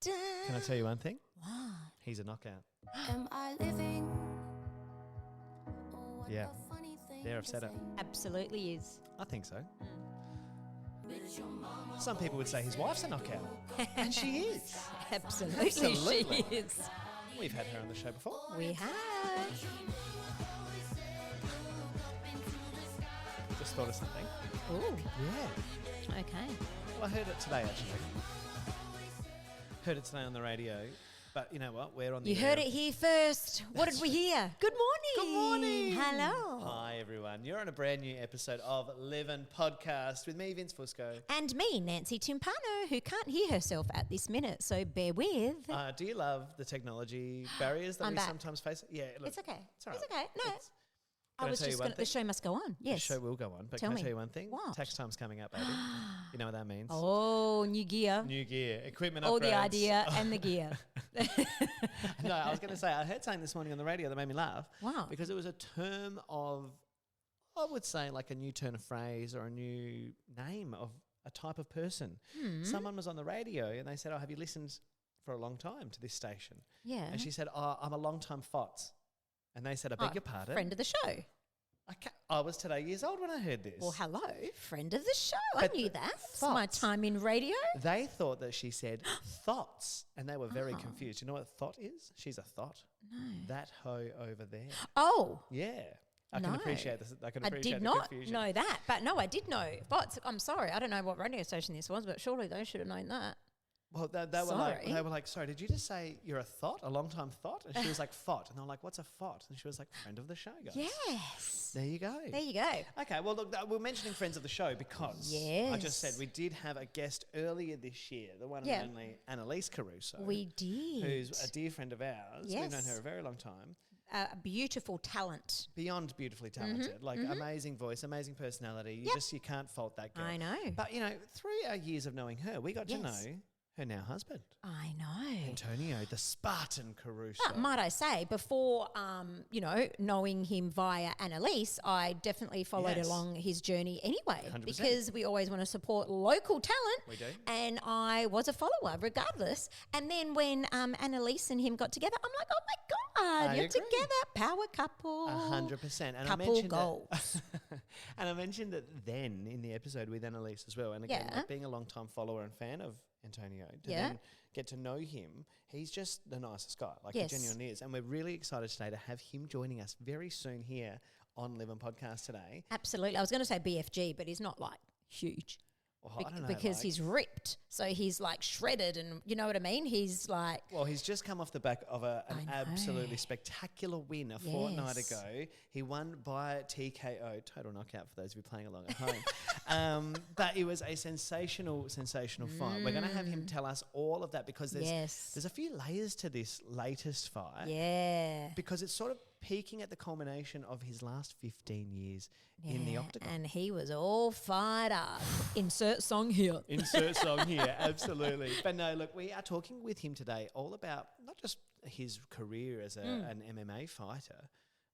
Can I tell you one thing? Wow. He's a knockout. Am I living? Yeah. There, I've said it. Absolutely is. I think so. Some people would say his wife's a knockout. And she is. Absolutely, Absolutely. she is. We've had her on the show before. We have. Just thought of something. Ooh, Yeah. okay. Well, I heard it today, actually. Heard it today on the radio. But you know what? We're on the You air. heard it here first. What did we hear? Good morning. Good morning. Hello. Hi, everyone. You're on a brand new episode of Livin' Podcast with me, Vince Fusco. And me, Nancy Timpano, who can't hear herself at this minute, so bear with. Do you love the technology barriers that I'm we back. sometimes face? Yeah, look, It's okay. It's, all right. It's okay. No. Can I was tell you just one going to, the thing? show must go on. Yes. The show will go on, but Tell can I me. tell you one thing? What? Tax time's coming up, baby. You know what that means? Oh, new gear. New gear, equipment All upgrades. the idea and the gear. No, I was going to say, I heard something this morning on the radio that made me laugh. Wow. Because it was a term of, I would say, like a new turn of phrase or a new name of a type of person. Someone was on the radio and they said, have you listened for a long time to this station? Yeah. And she said, I'm a long time FOTS. And they said, I beg your pardon. Friend of the show. I was today years old when I heard this. Well, hello, friend of the show. But I knew that. It's my thoughts. time in radio. They thought that she said thoughts, and they were very confused. You know what thought is? She's a thought. No. That hoe over there. Oh, Yeah. I can No. appreciate this. I can I appreciate did the not confusion. know that. But no, I did know. But I'm sorry. I don't know what radio station this was, but surely they should have known that. Well, they were like, sorry, did you just say you're a thought, a long time thought? And she was like, thought. And they were like, what's a thought? And she was like, friend of the show, guys. Yes. There you go. There you go. Okay, well, look, we're mentioning friends of the show because I just said Yes. we did have a guest earlier this year, the one Yeah. and only Annalise Caruso. We did. Who's a dear friend of ours. We've known Yes. her a very long time. A beautiful talent. Beyond beautifully talented, like amazing voice, amazing personality. You can't fault that girl. I know. But through our years of knowing her, we got to Yes. know her now husband, I know. Antonio, the Spartan Caruso. But might I say, before knowing him via Annalise, I definitely followed Yes. along his journey anyway, 100%. because we always want to support local talent. We do. And I was a follower regardless. And then when Annalise and him got together, I'm like, oh my God, I you're agree. together, power couple. 100%. And Couple I mentioned goals. and I mentioned it then in the episode with Annalise as well. And again, Yeah. like being a long-time follower and fan of Antonio, to Yeah. then get to know him, he's just the nicest guy, like Yes. he genuinely is. And we're really excited today to have him joining us very soon here on Livin' Podcast today. Absolutely. I was going to say BFG, but he's not like huge. Well, I don't know, because like- he's ripped. So he's like shredded, and you know what I mean? He's like, Well, he's just come off the back of an I know. absolutely spectacular win a fortnight Yes. ago. He won by TKO, total knockout for those of you playing along at home. But it was a sensational fight. We're going to have him tell us all of that because Yes. there's a few layers to this latest fight. yeah. Because it's sort of peaking at the culmination of his last 15 years in the Yeah, octagon. and he was all fired up. Insert song here. Insert song here, absolutely. But no, look, we are talking with him today all about not just his career as an MMA fighter,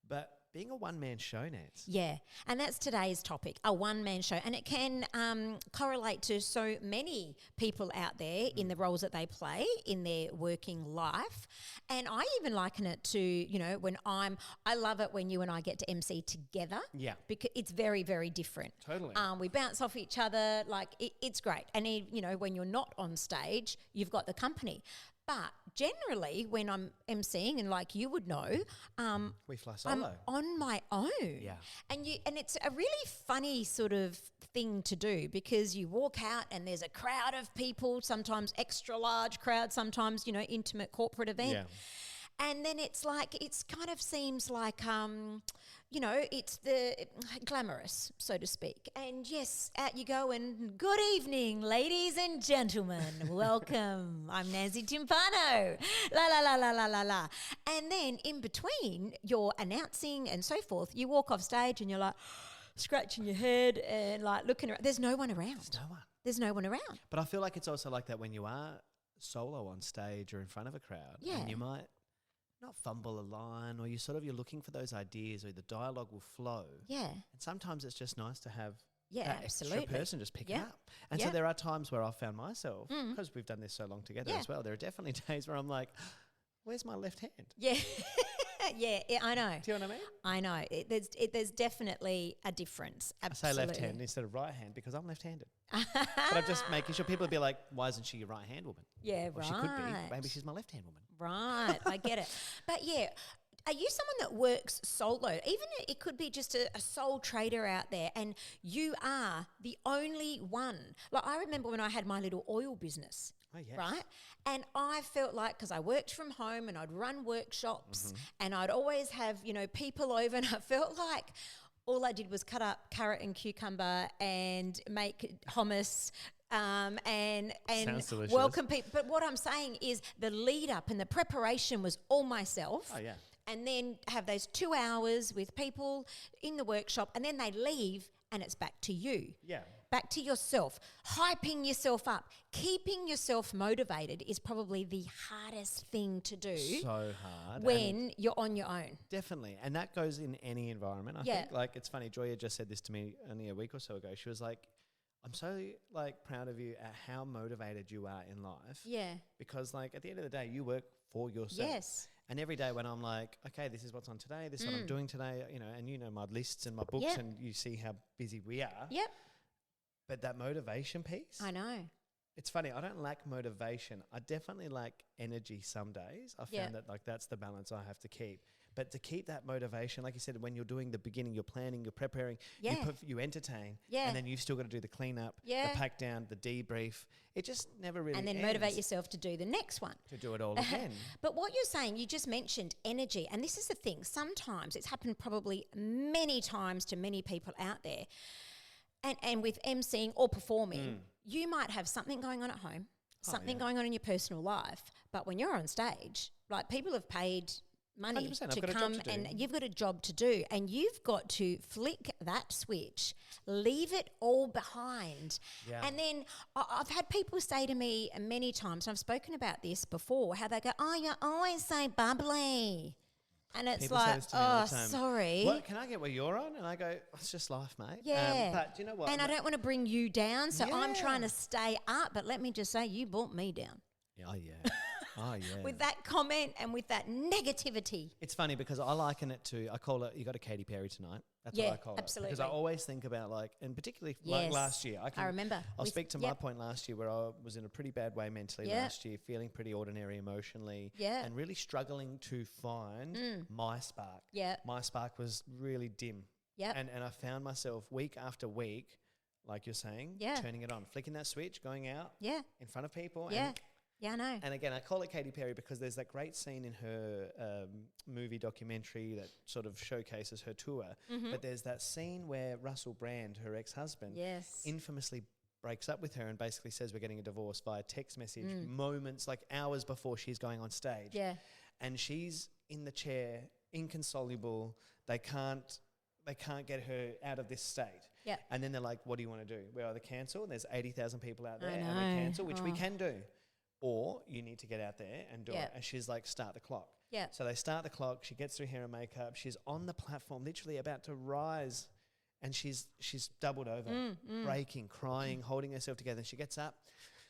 but being a one-man show, Nance. Yeah, and that's today's topic, a one-man show. And it can correlate to so many people out there in the roles that they play in their working life. And I even liken it to, when I love it when you and I get to MC together. Yeah. Because it's very, very different. Totally. We bounce off each other, like it's great. And, when you're not on stage, you've got the company. But generally, when I'm emceeing, and like you would know, We fly I'm solo. on my own. Yeah. And it's a really funny sort of thing to do because you walk out and there's a crowd of people, sometimes extra large crowd, sometimes, intimate corporate event. Yeah. And then it's like, it's kind of seems like, it's the glamorous, so to speak. And yes, out you go and good evening, ladies and gentlemen. Welcome. I'm Nancy Timpano. La, la, la, la, la, la, la. And then in between, you're announcing and so forth. You walk off stage and you're like scratching your head and like looking around. There's no one around. No one. There's no one around. But I feel like it's also like that when you are solo on stage or in front of a crowd. Yeah. And you might not fumble a line or you're looking for those ideas or the dialogue will flow. Yeah. And sometimes it's just nice to have Yeah, that absolutely. extra person just pick it Yeah. up. And Yeah. so there are times where I've found myself, because we've done this so long together Yeah. as well, there are definitely days where I'm like, where's my left hand? Yeah. yeah, I know. Do you know what I mean? I know. There's definitely a difference. I say Absolutely. left hand instead of right hand because I'm left-handed. But I'm just making sure people will be like, why isn't she a right-hand woman? Yeah, Or right. she could be. Maybe she's my left-hand woman. Right, I get it. But yeah, are you someone that works solo? Even it could be just a sole trader out there and you are the only one. Like I remember when I had my little oil business. Oh, yes. Right? And I felt like, because I worked from home and I'd run workshops and I'd always have, people over, and I felt like all I did was cut up carrot and cucumber and make hummus and Sounds delicious. welcome people. But what I'm saying is the lead up and the preparation was all myself. Oh, yeah. And then have those 2 hours with people in the workshop, and then they leave and it's back to you. Yeah. Back to yourself, hyping yourself up, keeping yourself motivated is probably the hardest thing to do So hard. when you're on your own. Definitely. And that goes in any environment. I Yeah. think, like, it's funny. Joya just said this to me only a week or so ago. She was like, I'm so, like, proud of you at how motivated you are in life. Yeah. Because, like, at the end of the day, you work for yourself. Yes. And every day when I'm like, okay, this is what's on today, this is what I'm doing today, and my lists and my books, Yep. and you see how busy we are. Yep. But that motivation piece, I know. it's funny. I don't lack motivation. I definitely lack energy some days. I Yeah. found that like that's the balance I have to keep. But to keep that motivation, like you said, when you're doing the beginning, you're planning, you're preparing, Yeah. you entertain, Yeah. and then you've still got to do the cleanup, Yeah. the pack down, the debrief. It just never really And then ends motivate yourself to do the next one. to do it all again. But what you're saying, you just mentioned energy. And this is the thing. Sometimes it's happened probably many times to many people out there. And with emceeing or performing, you might have something going on at home, something going on in your personal life. But when you're on stage, like people have paid money 100%, I've to got a job come to do. and you've got a job to do. And you've got to flick that switch, leave it all behind. Yeah. And then I've had people say to me many times, and I've spoken about this before, how they go, oh, you always say bubbly. And it's People say like, this to me all oh, the time. sorry. What, can I get what you're on? And I go, it's just life, mate. Yeah. But do you know what? And I don't want to bring you down, so I'm Yeah. trying to stay up. But let me just say, you brought me down Oh, yeah. Oh, yeah. with that comment and with that negativity. It's funny because I liken it to, I call it, you got a Katy Perry tonight. That's Yeah, what I call it. Because I absolutely. always think about like, and particularly like Yes. last year. I remember. I'll With- speak to my yep. point last year where I was in a pretty bad way mentally Yeah. last year, feeling pretty ordinary emotionally. Yeah. And really struggling to find my spark. Yeah. My spark was really dim. Yep. And I found myself week after week, like you're saying, Yeah. turning it on, flicking that switch, going out Yeah. in front of people. Yeah. Yeah, I know. And again, I call it Katy Perry because there's that great scene in her movie documentary that sort of showcases her tour. But there's that scene where Russell Brand, her ex-husband, Yes. infamously breaks up with her and basically says we're getting a divorce via text message moments, like hours before she's going on stage. Yeah. And she's in the chair, inconsolable. They can't get her out of this state. Yeah. And then they're like, what do you want to do? We either cancel, and there's 80,000 people out there, I and we know. cancel, which we Oh. can do. Or you need to get out there and do Yeah. it. And she's like, start the clock. Yeah. So they start the clock. She gets through hair and makeup. She's on the platform, literally about to rise. And she's doubled over, breaking, crying, holding herself together. And she gets up,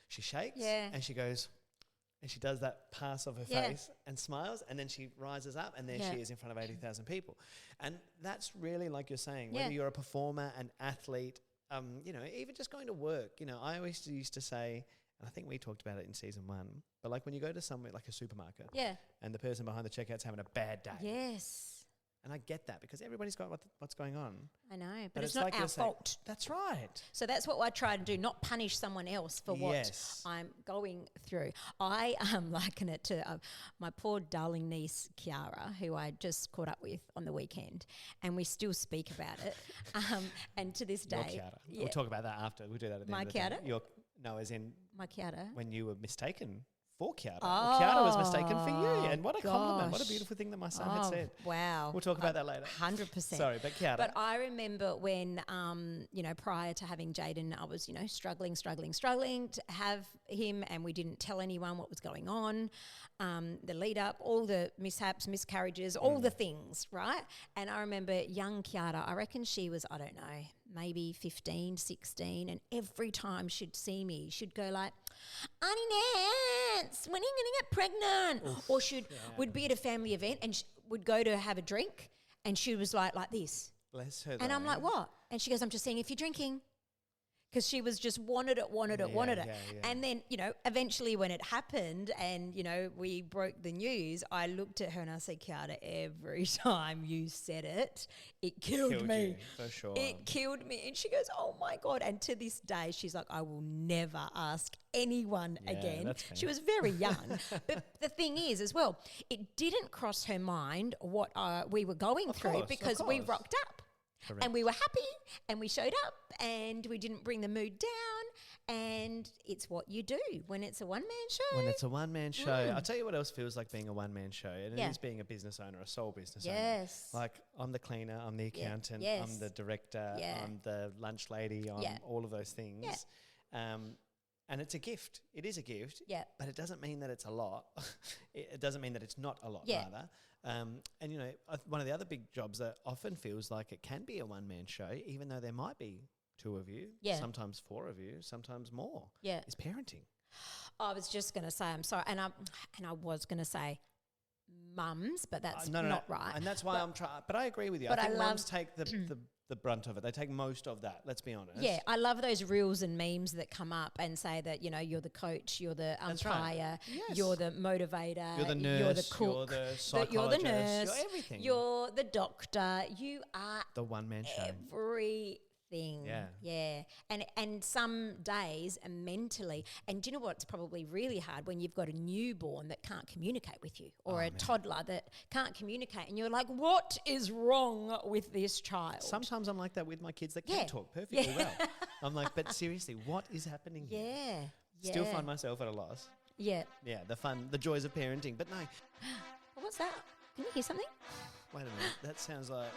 she shakes, Yeah. and she goes, and she does that pass of her Yeah. face and smiles. And then she rises up, and there Yeah. she is in front of 80,000 people. And that's really, like you're saying, Yeah. whether you're a performer, an athlete, even just going to work. I always used to say, and I think we talked about it in season 1, but like when you go to somewhere like a supermarket Yeah. and the person behind the checkout's having a bad day. Yes. And I get that because everybody's got what's going on. I know. But, But it's it's not like our you're saying- fault. That's right. So that's what I try to do, not punish someone else for what Yes. I'm going through. I liken it to my poor darling niece, Kiara, who I just caught up with on the weekend, and we still speak about it. And to this Your day, Kiara. yeah, We'll talk about that after. We'll do that at the My end of the day. Kiara? No, as in my Kiara. when you were mistaken for Kiara. Or Kiara was mistaken for you. Oh, And what a compliment. What a gosh. beautiful thing that my son had said. Wow. We'll talk about that later. 100%. Sorry, but Kiara. But I remember when, prior to having Jaden, I was, struggling to have him, and we didn't tell anyone what was going on. The lead up, all the mishaps, miscarriages, all the things, right? And I remember young Kiara, I reckon she was, I don't know, maybe 15, 16, and every time she'd see me, she'd go like, Auntie Nance, when are you going to get pregnant? Or would be at a family event and would go to have a drink, and she was like this. Bless her. And I'm like, what? And she goes, I'm just seeing if you're drinking. Because she was just wanted it. Yeah. And then, eventually when it happened and, we broke the news, I looked at her and I said, Kiara, every time you said it, it killed me. You, for sure. It killed me. And she goes, oh my God. And to this day, she's like, I will never ask anyone again. That's fair. She was very young. But the thing is as well, it didn't cross her mind what we were going through because we rocked up. Correct. And we were happy and we showed up and we didn't bring the mood down, and it's what you do when it's a one-man show. When it's a one-man show. I'll tell you what else feels like being a one-man show, and it is being a business owner, a sole business owner. Yes. Like, I'm the cleaner, I'm the accountant, Yes. I'm the director, I'm the lunch lady, I'm all of those things. Yeah. And it's a gift. It is a gift. Yeah. But it doesn't mean that it's a lot. It doesn't mean that it's not a lot, rather. And, one of the other big jobs that often feels like it can be a one-man show, even though there might be two of you, sometimes four of you, sometimes more, is parenting. I was just going to say, I'm sorry, and I was going to say mums, but that's No, not right. And that's why I'm trying. But I agree with you. But I think I mums take the brunt of it. They take most of that, let's be honest. Yeah, I love those reels and memes that come up and say that, you're the coach, you're the umpire, you're the motivator, You're the nurse, you're the cook, you're the psychologist, you're the nurse, you're everything. You're the doctor, you are the one-man show. everything. Yeah. And some days mentally, and do you know what's probably really hard when you've got a newborn that can't communicate with you, or a toddler that can't communicate, and you're like, what is wrong with this child? Sometimes I'm like that with my kids that can talk perfectly well. I'm like, but seriously, what is happening here? Still find myself at a loss. Yeah, the joys of parenting. But no. What's that? Can you hear something? Wait a minute. That sounds like...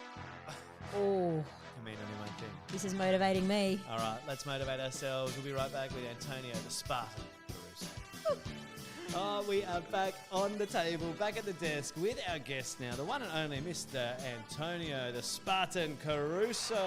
Oh. I mean only one thing. This is motivating me. All right, let's motivate ourselves. We'll be right back with Antonio, the Spartan Caruso. We are back on the table, back at the desk with our guest now, the one and only Mr. Antonio, the Spartan Caruso.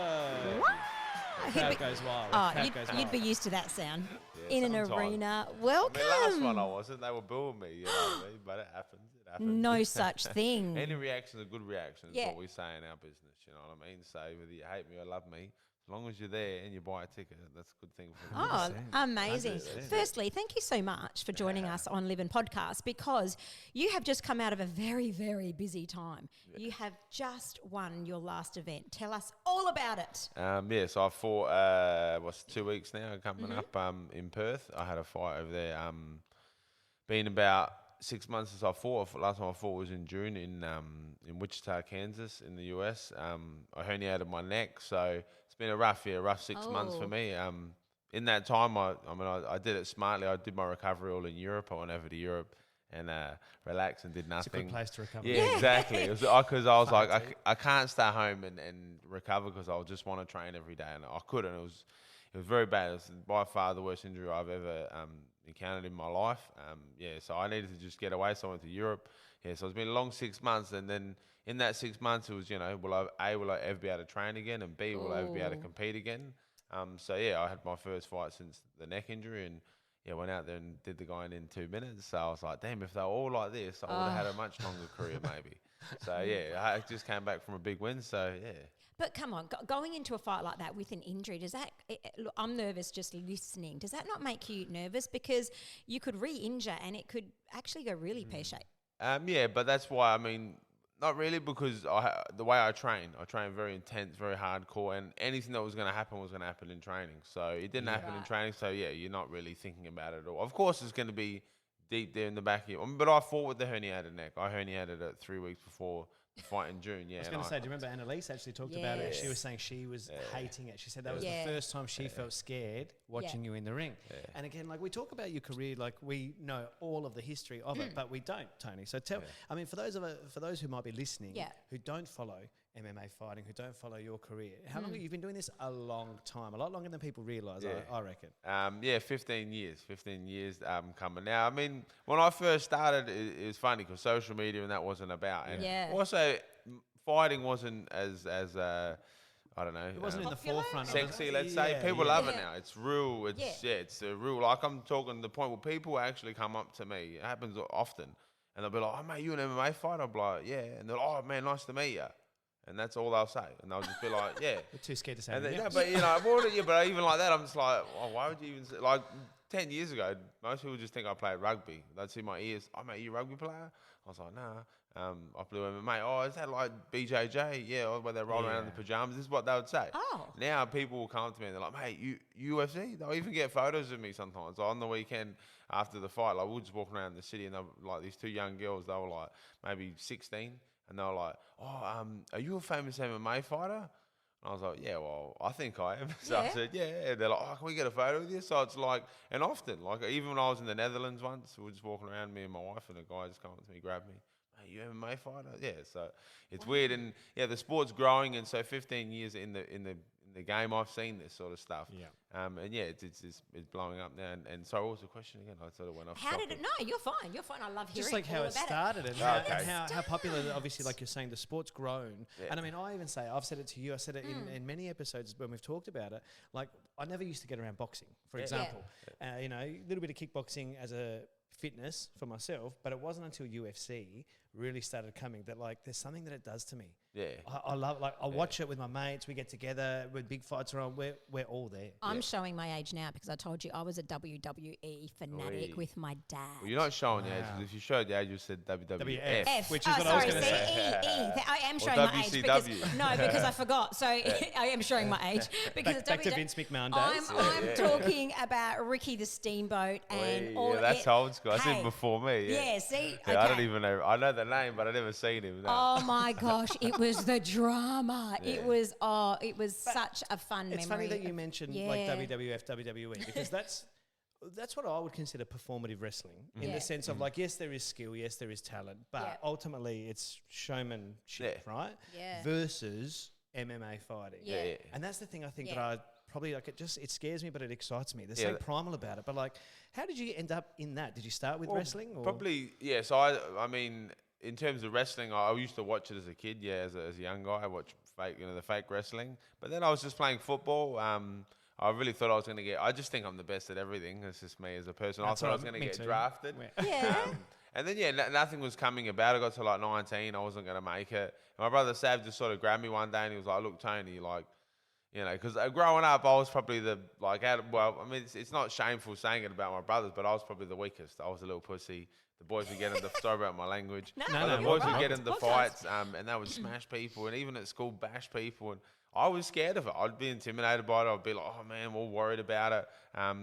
Crowd goes wild. You'd be used to that sound. Yeah, in an sometimes. arena. Welcome. The last one I wasn't. They were booing me, you know what I mean? But it happens. No such thing. Any reaction is a good reaction, is Yeah. what we say in our business, you know what I mean? So whether you hate me or love me, as long as you're there and you buy a ticket, that's a good thing for me. Oh, 100%. amazing. 100%. Firstly, thank you so much for joining us on Live and Podcast, because you have just come out of a very, very busy time. Yeah. You have just won your last event. Tell us all about it. So I fought, 2 weeks now coming up in Perth. I had a fight over there. Been about 6 months since I fought. Last time I fought was in June in Wichita, Kansas, in the US. I herniated my neck, so it's been a rough 6 months for me. In that time, I did it smartly. I did my recovery all in Europe. I went over to Europe and relaxed and did nothing. It's a good place to recover. Yeah, exactly. It was because I was like, I can't stay home and recover because I just want to train every day, and I couldn't. It was very bad. It was by far the worst injury I've ever encountered in my life. So I needed to just get away. So I went to Europe. So it's been a long 6 months, and then in that 6 months, it was, will I ever be able to train again, and B, will I ever be able to compete again? I had my first fight since the neck injury, and went out there and did the guy in 2 minutes. So I was like, damn, if they were all like this, I would have had a much longer career maybe. So I just came back from a big win. So But come on, going into a fight like that with an injury, look, I'm nervous just listening. Does that not make you nervous? Because you could re-injure and it could actually go really pear-shaped. But that's why, not really, because the way I train very intense, very hardcore, and anything that was going to happen in training. So it didn't happen in training, so you're not really thinking about it at all. Of course, it's going to be deep there in the back of you. But I fought with the herniated neck. I herniated it 3 weeks before fight in June. Yeah, I was going to say, do you remember Annalise actually talked about it? She Yes. was saying she was hating it. She said that was Yeah. the first time she felt scared watching you in the ring. And again, like we talk about your career, like we know all of the history of it, but we don't, Tony. So tell, I mean, for those who might be listening, who don't follow MMA fighting, who don't follow your career, how long have you been doing this? A long time, a lot longer than people realise, I reckon. 15 years. 15 years coming now. I mean, when I first started, it was funny because social media and that wasn't about. And also, fighting wasn't as I don't know. It wasn't in the Popular? forefront. Sexy, of let's say. People love it Yeah. now. It's real. It's a real. Like I'm talking to the point where people actually come up to me. It happens often, and they'll be like, "Oh mate, you an MMA fighter?" I'll be like, "Yeah," and they're like, "Oh man, nice to meet you." And that's all they'll say, and they'll just be like, "Yeah." We're too scared to say And anything else. but you know, but even like that, I'm just like, "Oh, why would you even say, like?" 10 years ago, most people just think I played rugby. They'd see my ears. "Oh mate, you a rugby player?" I was like, "Nah." I play MMA. "Oh, is that like BJJ? Yeah, where they roll around in the pajamas." This is what they would say. Oh. Now people will come to me and they're like, "Mate, you UFC?" They'll even get photos of me sometimes. On the weekend after the fight, like we'll just walk around the city and they're like these two young girls. They were like maybe 16, and they were like, "Oh, are you a famous MMA fighter?" And I was like, "Yeah, well, I think I am." So I Yeah. said, "Yeah." And they're like, "Oh, can we get a photo with you?" So it's like, and often, like even when I was in the Netherlands once, we were just walking around, me and my wife, and a guy just come up to me, grabbed me. "Hey, you MMA fighter?" Yeah. So it's weird, and the sport's growing, and so 15 years in the game, I've seen this sort of stuff. Yeah. And it's blowing up now. And so what was the question again? I sort of went off. How did topic. it? No, you're fine. You're fine. I love hearing Just like how all it about started and, Okay. how popular, obviously, like you're saying, the sport's grown. And I mean, I even say, I've said it to you, I said it in many episodes when we've talked about it. Like, I never used to get around boxing, for example. You know, a little bit of kickboxing as a fitness for myself, but it wasn't until UFC really started coming that, like, there's something that it does to me. Yeah. I love, like, I watch it with my mates. We get together when big fights are on. We're all there. I'm showing my age now because I told you I was a WWE fanatic Oi. with my dad. Well, you're not showing the age. 'Cause if you showed the age, you said WWF. F, which is what I was sorry, gonna say. E. I am Or showing my age because WCW. because I forgot. So I am showing my age because Back to Vince McMahon I'm, days. I'm talking about Ricky the Steamboat and all. Yeah, that's old school. That's Hey, even before me. Yeah. Yeah, see, Yeah, I okay. don't even know. I know the name, but I never seen him. No. Oh my gosh, it was the drama. It was such a fun memory. It's funny that you mentioned like Yeah. WWF, WWE because that's what I would consider performative wrestling in Yeah. the sense of like, yes, there is skill, yes, there is talent, but Yeah. ultimately it's showmanship, right? Yeah. Versus MMA fighting. Yeah. And that's the thing I think Yeah. that I probably like it scares me, but it excites me. There's Yeah. something primal about it. But like, how did you end up in that? Did you start with Well, wrestling? Or? Probably, yeah. So I mean, in terms of wrestling, I used to watch it as a kid. Yeah, as a young guy, I watched the fake wrestling. But then I was just playing football. I really thought I was going to get. I just think I'm the best at everything. That's just me as a person. That's I thought I all was going to me get too. drafted. Yeah. And then nothing was coming about. I got to like 19. I wasn't going to make it. And my brother Sav just sort of grabbed me one day and he was like, "Look, Tony, like." You know, because growing up, I was probably I mean, it's not shameful saying it about my brothers, but I was probably the weakest. I was a little pussy. The boys would get into, sorry about my language. No, But no, the you're boys would right. get It's into podcast. fights, and they would smash people, and even at school, bash people. And I was scared of it. I'd be intimidated by it. I'd be like, "Oh man, we're all worried about it."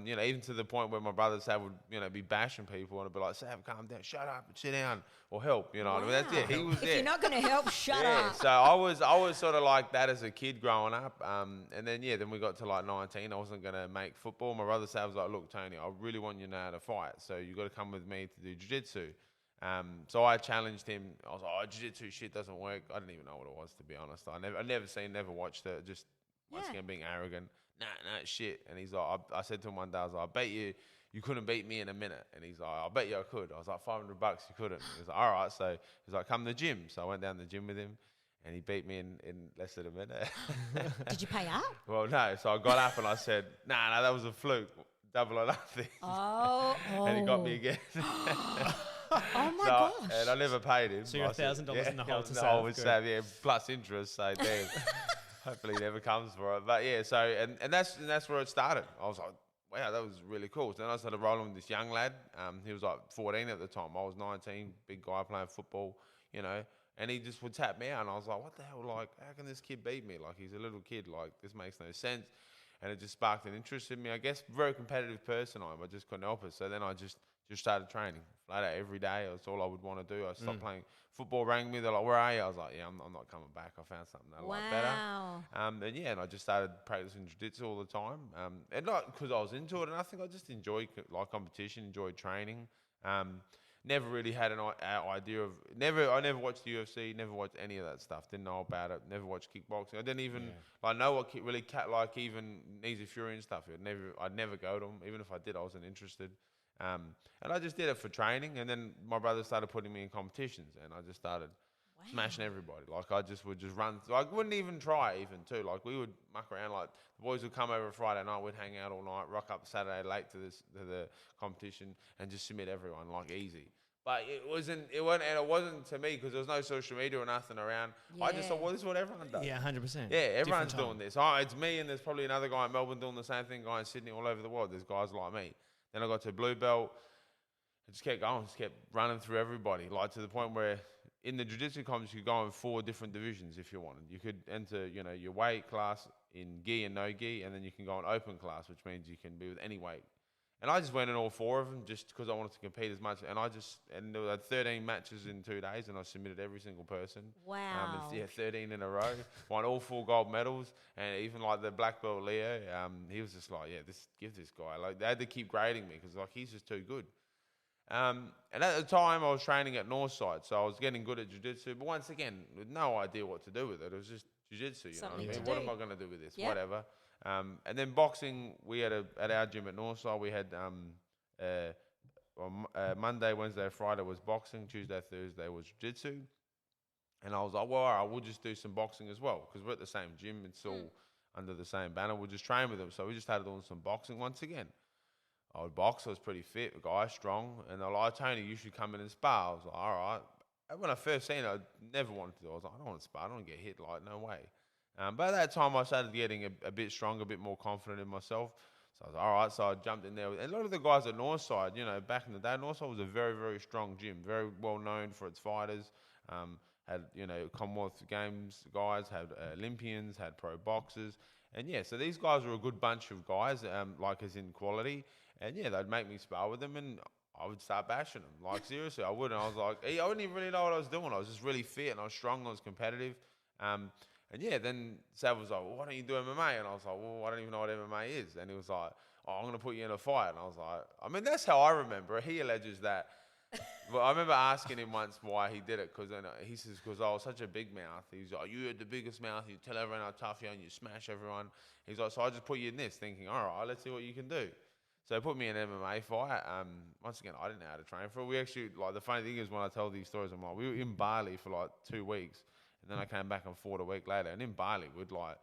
You know, even to the point where my brother Sav would, be bashing people, and I'd be like, "Sav, calm down, shut up, sit down, or help." You know what I mean? That's it. He was If there. you're not going to help, shut Yeah, up. so I was sort of like that as a kid growing up, and then we got to like 19. I wasn't gonna make football. My brother Sav was like, "Look, Tony, I really want you to know how to fight, so you got to come with me to do jiu-jitsu." So I challenged him. I was like, "Oh, jiu-jitsu shit doesn't work." I didn't even know what it was, to be honest. I never watched it. Just once again being arrogant. Nah, it's shit. And he's like, I said to him one day, I was like, "I bet you couldn't beat me in a minute." And he's like, "I bet you I could." I was like, $500 you couldn't. He was like, "All right." So he's like, "Come to the gym." So I went down to the gym with him, and he beat me in less than a minute. Did you pay up? Well, no. So I got up and I said, "Nah, that was a fluke. Double or nothing." Oh. And he got me again. Oh my So, gosh. and I never paid him. So you're I said, $1,000 in the hole I was to in the Sav, hole with good. Sav, yeah, plus interest. So damn. Hopefully he never comes for it. But yeah, so and that's where it started. I was like, wow, that was really cool. So then I started rolling with this young lad. He was like 14 at the time. I was 19, big guy playing football, and he just would tap me out. And I was like, what the hell? Like, how can this kid beat me? Like, he's a little kid. Like, this makes no sense. And it just sparked an interest in me. I guess very competitive person I am. I just couldn't help it. So then I just started training flat out every day. That's all I would want to do. I stopped playing football. Rang me. They're like, "Where are you?" I was like, "Yeah, I'm not coming back. I found something I like better." And I just started practicing jiu-jitsu all the time. And not because I was into it or nothing. I just enjoy like competition, enjoyed training. Never really had an idea of I never watched the UFC, never watched any of that stuff. Didn't know about it. Never watched kickboxing. I didn't even know what like even Easy Fury and stuff. I'd never go to them. Even if I did, I wasn't interested. And I just did it for training. And then my brother started putting me in competitions, and I just started smashing everybody. Like I would just run. Like wouldn't even try too. Like we would muck around. Like the boys would come over Friday night. We'd hang out all night. Rock up Saturday late to the competition and just submit everyone like easy. But it wasn't to me because there was no social media or nothing around. I just thought, well, this is what everyone does. Yeah, 100%. Yeah, everyone's doing this. It's me, and there's probably another guy in Melbourne doing the same thing. Guy in Sydney, all over the world. There's guys like me. Then I got to blue belt. I just kept going, just kept running through everybody, like to the point where in the jiu-jitsu competition, you could go in 4 different divisions if you wanted. You could enter, your weight class in gi and no gi, and then you can go in open class, which means you can be with any weight. And I just went in all 4 of them just because I wanted to compete as much. And there were 13 matches in 2 days, and I submitted every single person. Wow. 13 in a row. Won all 4 gold medals, and even like the black belt Leo, he was just like, give this guy. Like they had to keep grading me because like he's just too good. And at the time, I was training at Northside, so I was getting good at jiu-jitsu. But once again, with no idea what to do with it. It was just jiu-jitsu, you know what I mean? What am I going to do with this? Yep. Whatever. And then boxing, we had at our gym at Northside, we had Monday, Wednesday, Friday was boxing. Tuesday, Thursday was jiu-jitsu. And I was like, well, all right, we'll just do some boxing as well because we're at the same gym. It's all under the same banner. We'll just train with them. So we just started doing some boxing once again. I would box. I was pretty fit, a guy, strong. And they're like, Tony, you should come in and spar. I was like, all right. And when I first seen it, I never wanted to. I was like, I don't want to spar. I don't want to get hit. Like, no way. But at that time, I started getting a bit stronger, a bit more confident in myself. So I was like, all right. So I jumped in there. And a lot of the guys at Northside, back in the day, Northside was a very, very strong gym, very well known for its fighters. Had, Commonwealth Games guys, had Olympians, had pro boxers. And so these guys were a good bunch of guys, like as in quality. And they'd make me spar with them, and I would start bashing them. Like seriously, I would. And I was like, I wouldn't even really know what I was doing. I was just really fit, and I was strong, I was competitive. Then Sav was like, well, why don't you do MMA? And I was like, well, I don't even know what MMA is. And he was like, I'm going to put you in a fight. And I was like, I mean, that's how I remember it. He alleges that. But I remember asking him once why he did it, because he says, because I was such a big mouth. He's like, you had the biggest mouth, you tell everyone how tough you are, and you smash everyone. He's like, so I just put you in this, thinking, all right, let's see what you can do. So he put me in an MMA fight. Once again, I didn't know how to train for it. We actually, like, the funny thing is when I tell these stories, I'm like, we were in Bali for like 2 weeks, and then I came back and fought a week later. And in Bali, we'd like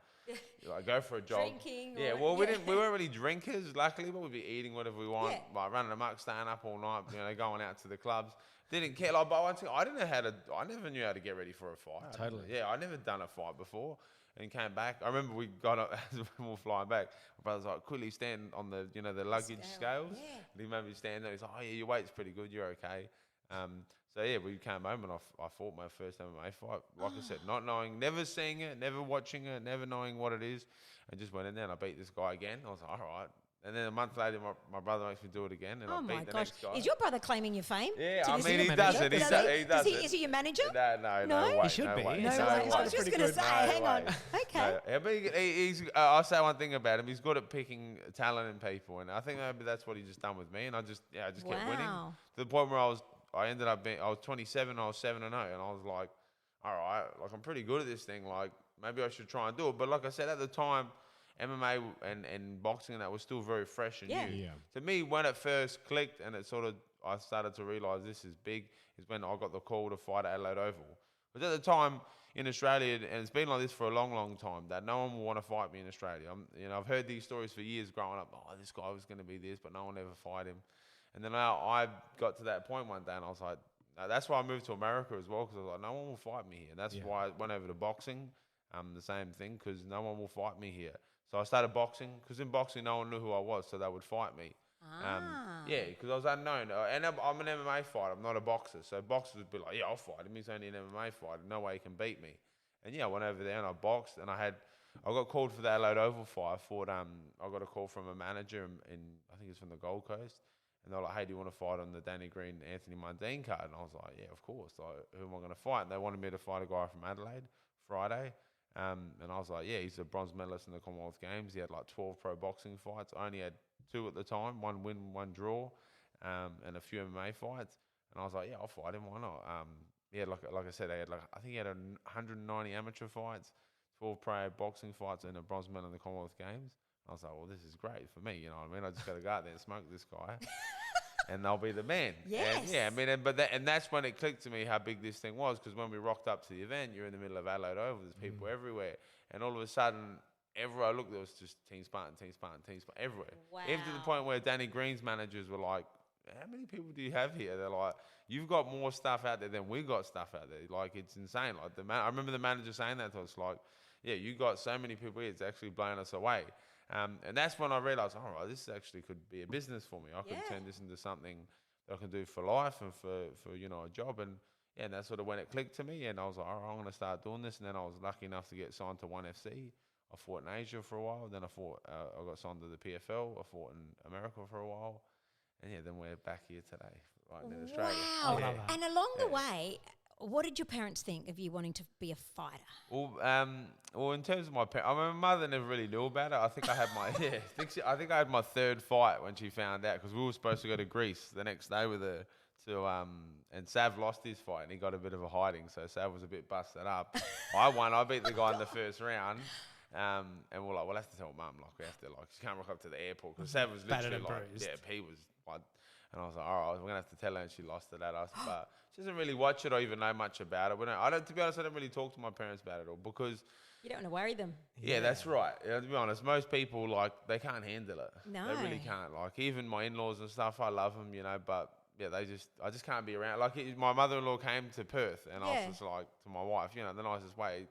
go for a jog. Drinking. We weren't really drinkers, luckily, but we'd be eating whatever we want, like running amok, staying up all night, going out to the clubs. Didn't care. Like, but one thing, I never knew how to get ready for a fight. Totally. I never done a fight before. And came back. I remember we got up as we were flying back. My brother's like, quickly stand on the the luggage scales. Yeah. And he made me stand there. He's like, oh yeah, your weight's pretty good. You're okay. We came home and I fought my first MMA fight. Like I said, not knowing, never seeing it, never watching it, never knowing what it is, and just went in there and I beat this guy again. I was like, all right. And then a month later, my brother makes me do it again, and I beat the next guy. Is your brother claiming your fame? Yeah, I mean, he does it. He does it. Is he your manager? No way. He should be. No way. I was just going to say, hang on. Okay. No. But I'll say one thing about him. He's good at picking talent in people, and I think maybe that's what he's just done with me. And I just kept winning to the point where I ended up I was 27, I was 7-0, and I was like, all right, like I'm pretty good at this thing. Like maybe I should try and do it. But like I said at the time, MMA and boxing and that was still very fresh and new. Yeah. To me, when it first clicked and I started to realise this is big, is when I got the call to fight at Adelaide Oval. But at the time in Australia, and it's been like this for a long, long time, that no one will want to fight me in Australia. I've heard these stories for years growing up. Oh, this guy was going to be this, but no one ever fight him. And then I got to that point one day, and I was like, that's why I moved to America as well, because I was like, no one will fight me here. That's why I went over to boxing, the same thing, because no one will fight me here. So I started boxing, because in boxing, no one knew who I was, so they would fight me. Because I was unknown. And I'm an MMA fighter, I'm not a boxer. So boxers would be like, yeah, I'll fight him. He's only an MMA fighter. No way he can beat me. And I went over there and I boxed, and I got called for the Adelaide Oval fight. I got a call from a manager in I think it's from the Gold Coast. And they're like, hey, do you want to fight on the Danny Green, Anthony Mundine card? And I was like, yeah, of course. Like, who am I going to fight? And they wanted me to fight a guy from Adelaide Friday. And I was like, yeah, he's a bronze medalist in the Commonwealth Games. He had like 12 pro boxing fights. I only had 2 at the time, 1 win, 1 draw, and a few MMA fights. And I was like, yeah, I'll fight him. Why not? He had, like I said, I think he had 190 amateur fights, 12 pro boxing fights, and a bronze medal in the Commonwealth Games. I was like, well, this is great for me. You know what I mean? I just got to go out there and smoke this guy. And I'll be the man. Yes. And yeah, I mean, and that's when it clicked to me how big this thing was. Because when we rocked up to the event, you're in the middle of Adelaide Oval. There's people everywhere, and all of a sudden, everywhere I looked, there was just Team Spartan, Team Spartan, Team Spartan, everywhere. Wow. Even to the point where Danny Green's managers were like, "How many people do you have here?" They're like, "You've got more stuff out there than we got stuff out there. Like, it's insane." Like I remember the manager saying that to us, like, "Yeah, you got so many people here. It's actually blowing us away." And that's when I realised, all right, this actually could be a business for me. I could turn this into something that I can do for life and for you know, a job. And yeah, and that's sort of when it clicked to me. And I was like, all right, I'm going to start doing this. And then I was lucky enough to get signed to ONE FC. I fought in Asia for a while. Then I got signed to the PFL. I fought in America for a while. And yeah, then we're back here today, right in Australia. Wow. Yeah. And along the way, what did your parents think of you wanting to be a fighter? Well, in terms of my parents, I mean, my mother never really knew about it. I think I had my I think I had my 3rd fight when she found out, because we were supposed to go to Greece the next day with her and Sav lost his fight and he got a bit of a hiding, so Sav was a bit busted up. I won. I beat the guy in the first round. And we're like, we'll have to tell Mum, like, we have to, like, she can't rock up to the airport, because Sav was literally like, bruised. yeah, he was like, and I was like, all right, we're gonna have to tell her, and she lost it at us. But she doesn't really watch it or even know much about it. To be honest, I don't really talk to my parents about it all, because You don't want to worry them. yeah, that's right. To be honest, most people, like, they can't handle it. No. They really can't. Like, even my in-laws and stuff, I love them, you know, but yeah, I just can't be around. Like, my mother-in-law came to Perth, and I was just like, to my wife, you know, the nicest way,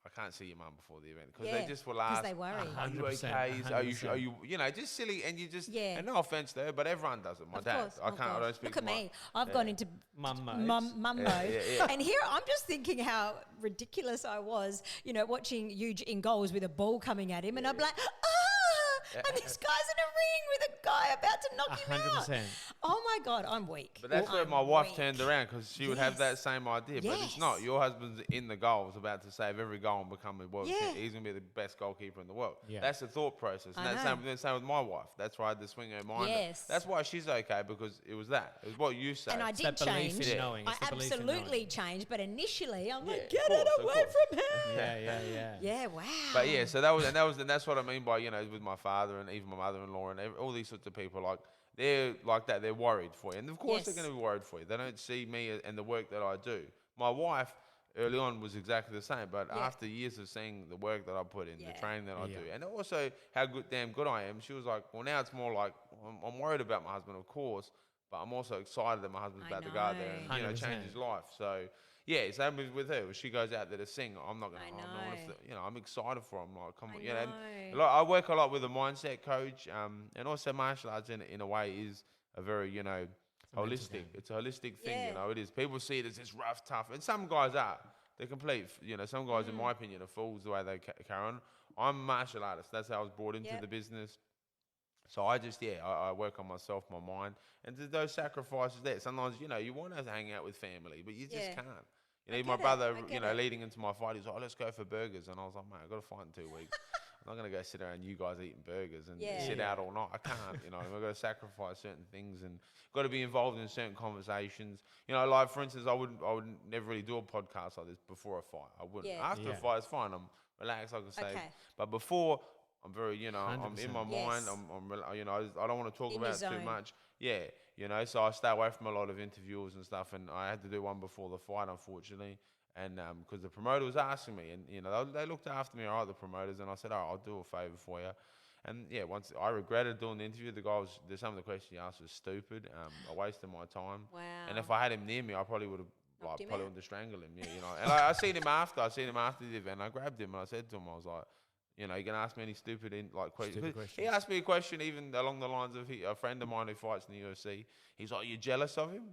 I can't see your mum before the event, because they just will ask, they worry. are you 100%, okay? Are you, 100%. you know, just silly, and you just, Yeah. and no offense to her, but everyone does it. My Of dad, course, I of can't, I course. don't speak Look at to my, me. I've gone into Mum mode. mum mode. yeah. And here I'm just thinking how ridiculous I was, you know, watching Huge in goals with a ball coming at him. And I'm like, and this guy's in a ring with a guy about to knock him out. 100%. Oh my God, I'm weak. But that's where I'm my wife weak. turned around, because she would have that same idea. But it's not. Yes. Your husband's in the goal, is about to save every goal and become a world Yeah. champion. He's going to be the best goalkeeper in the world. Yeah. That's the thought process. And I that's know. same with my wife. That's why I had to swing her mind. Yes. That's why she's okay, because it was that. It was what you said. And I It's did that belief in change. knowing. I It's the belief in absolutely knowing. changed. But initially, I'm Yeah, like, of get course, it of away course. from her. Yeah. Yeah, wow. But yeah, so that's what I mean by, you know, with my father and even my mother-in-law and all these sorts of people, like, they're like that. They're worried for you, and of course they're Yes. going to be worried for you. They don't see me and the work that I do. My wife early on was exactly the same, but Yeah. after years of seeing the work that I put in, the Yeah. training that I Yeah. do, and also how damn good I am, she was like, well, now it's more like I'm worried about my husband, of course, but I'm also excited that my husband's I about to go out there and 100%. change his life. So. Yeah, same with her. When she goes out there to sing, I'm not I going know. to, you know, I'm excited for her. I'm like, come on, I you know. And, know. like, I work a lot with a mindset coach, and also martial arts in a way is a very, you know, a mental holistic. game. It's a holistic thing, Yeah. you know. It is. People see it as this rough, tough, and some guys are. They're complete, you know. Some guys, in my opinion, are fools the way they carry on. I'm a martial artist. That's how I was brought into Yep. the business. So I work on myself, my mind, and there's those sacrifices there. Sometimes, you know, you want to hang out with family, but you just Yeah. can't. You I know, my get it, brother, I you get know, it. leading into my fight, he's like, oh, let's go for burgers. And I was like, mate, I've got to fight in 2 weeks. I'm not going to go sit around you guys eating burgers and Yeah. sit out all night. I can't, you know. I've got to sacrifice certain things and got to be involved in certain conversations. You know, like, for instance, I would never really do a podcast like this before a fight. I wouldn't. Yeah. After a Yeah. fight, it's fine. I'm relaxed, I can say. Okay. But before, I'm very, you know, I'm in my 100%. mind. Yes. You know, I don't want to talk In your about it too zone. much. Yeah, you know, so I stay away from a lot of interviews and stuff, and I had to do one before the fight, unfortunately, and because the promoter was asking me, and you know, they looked after me, all right, the promoters, and I said, oh, I'll do a favour for you, and yeah, once I regretted doing the interview, some of the questions he asked was stupid, I wasted my time, Wow. and if I had him near me, I probably would have. Knocked him Probably out. wanted to strangle him, yeah, you know. And I seen him after the event. I grabbed him and I said to him, I was like, You know, you can ask me any stupid questions. Stupid He questions. asked me a question even along the lines of a friend of mine who fights in the UFC. He's like, "You jealous of him?"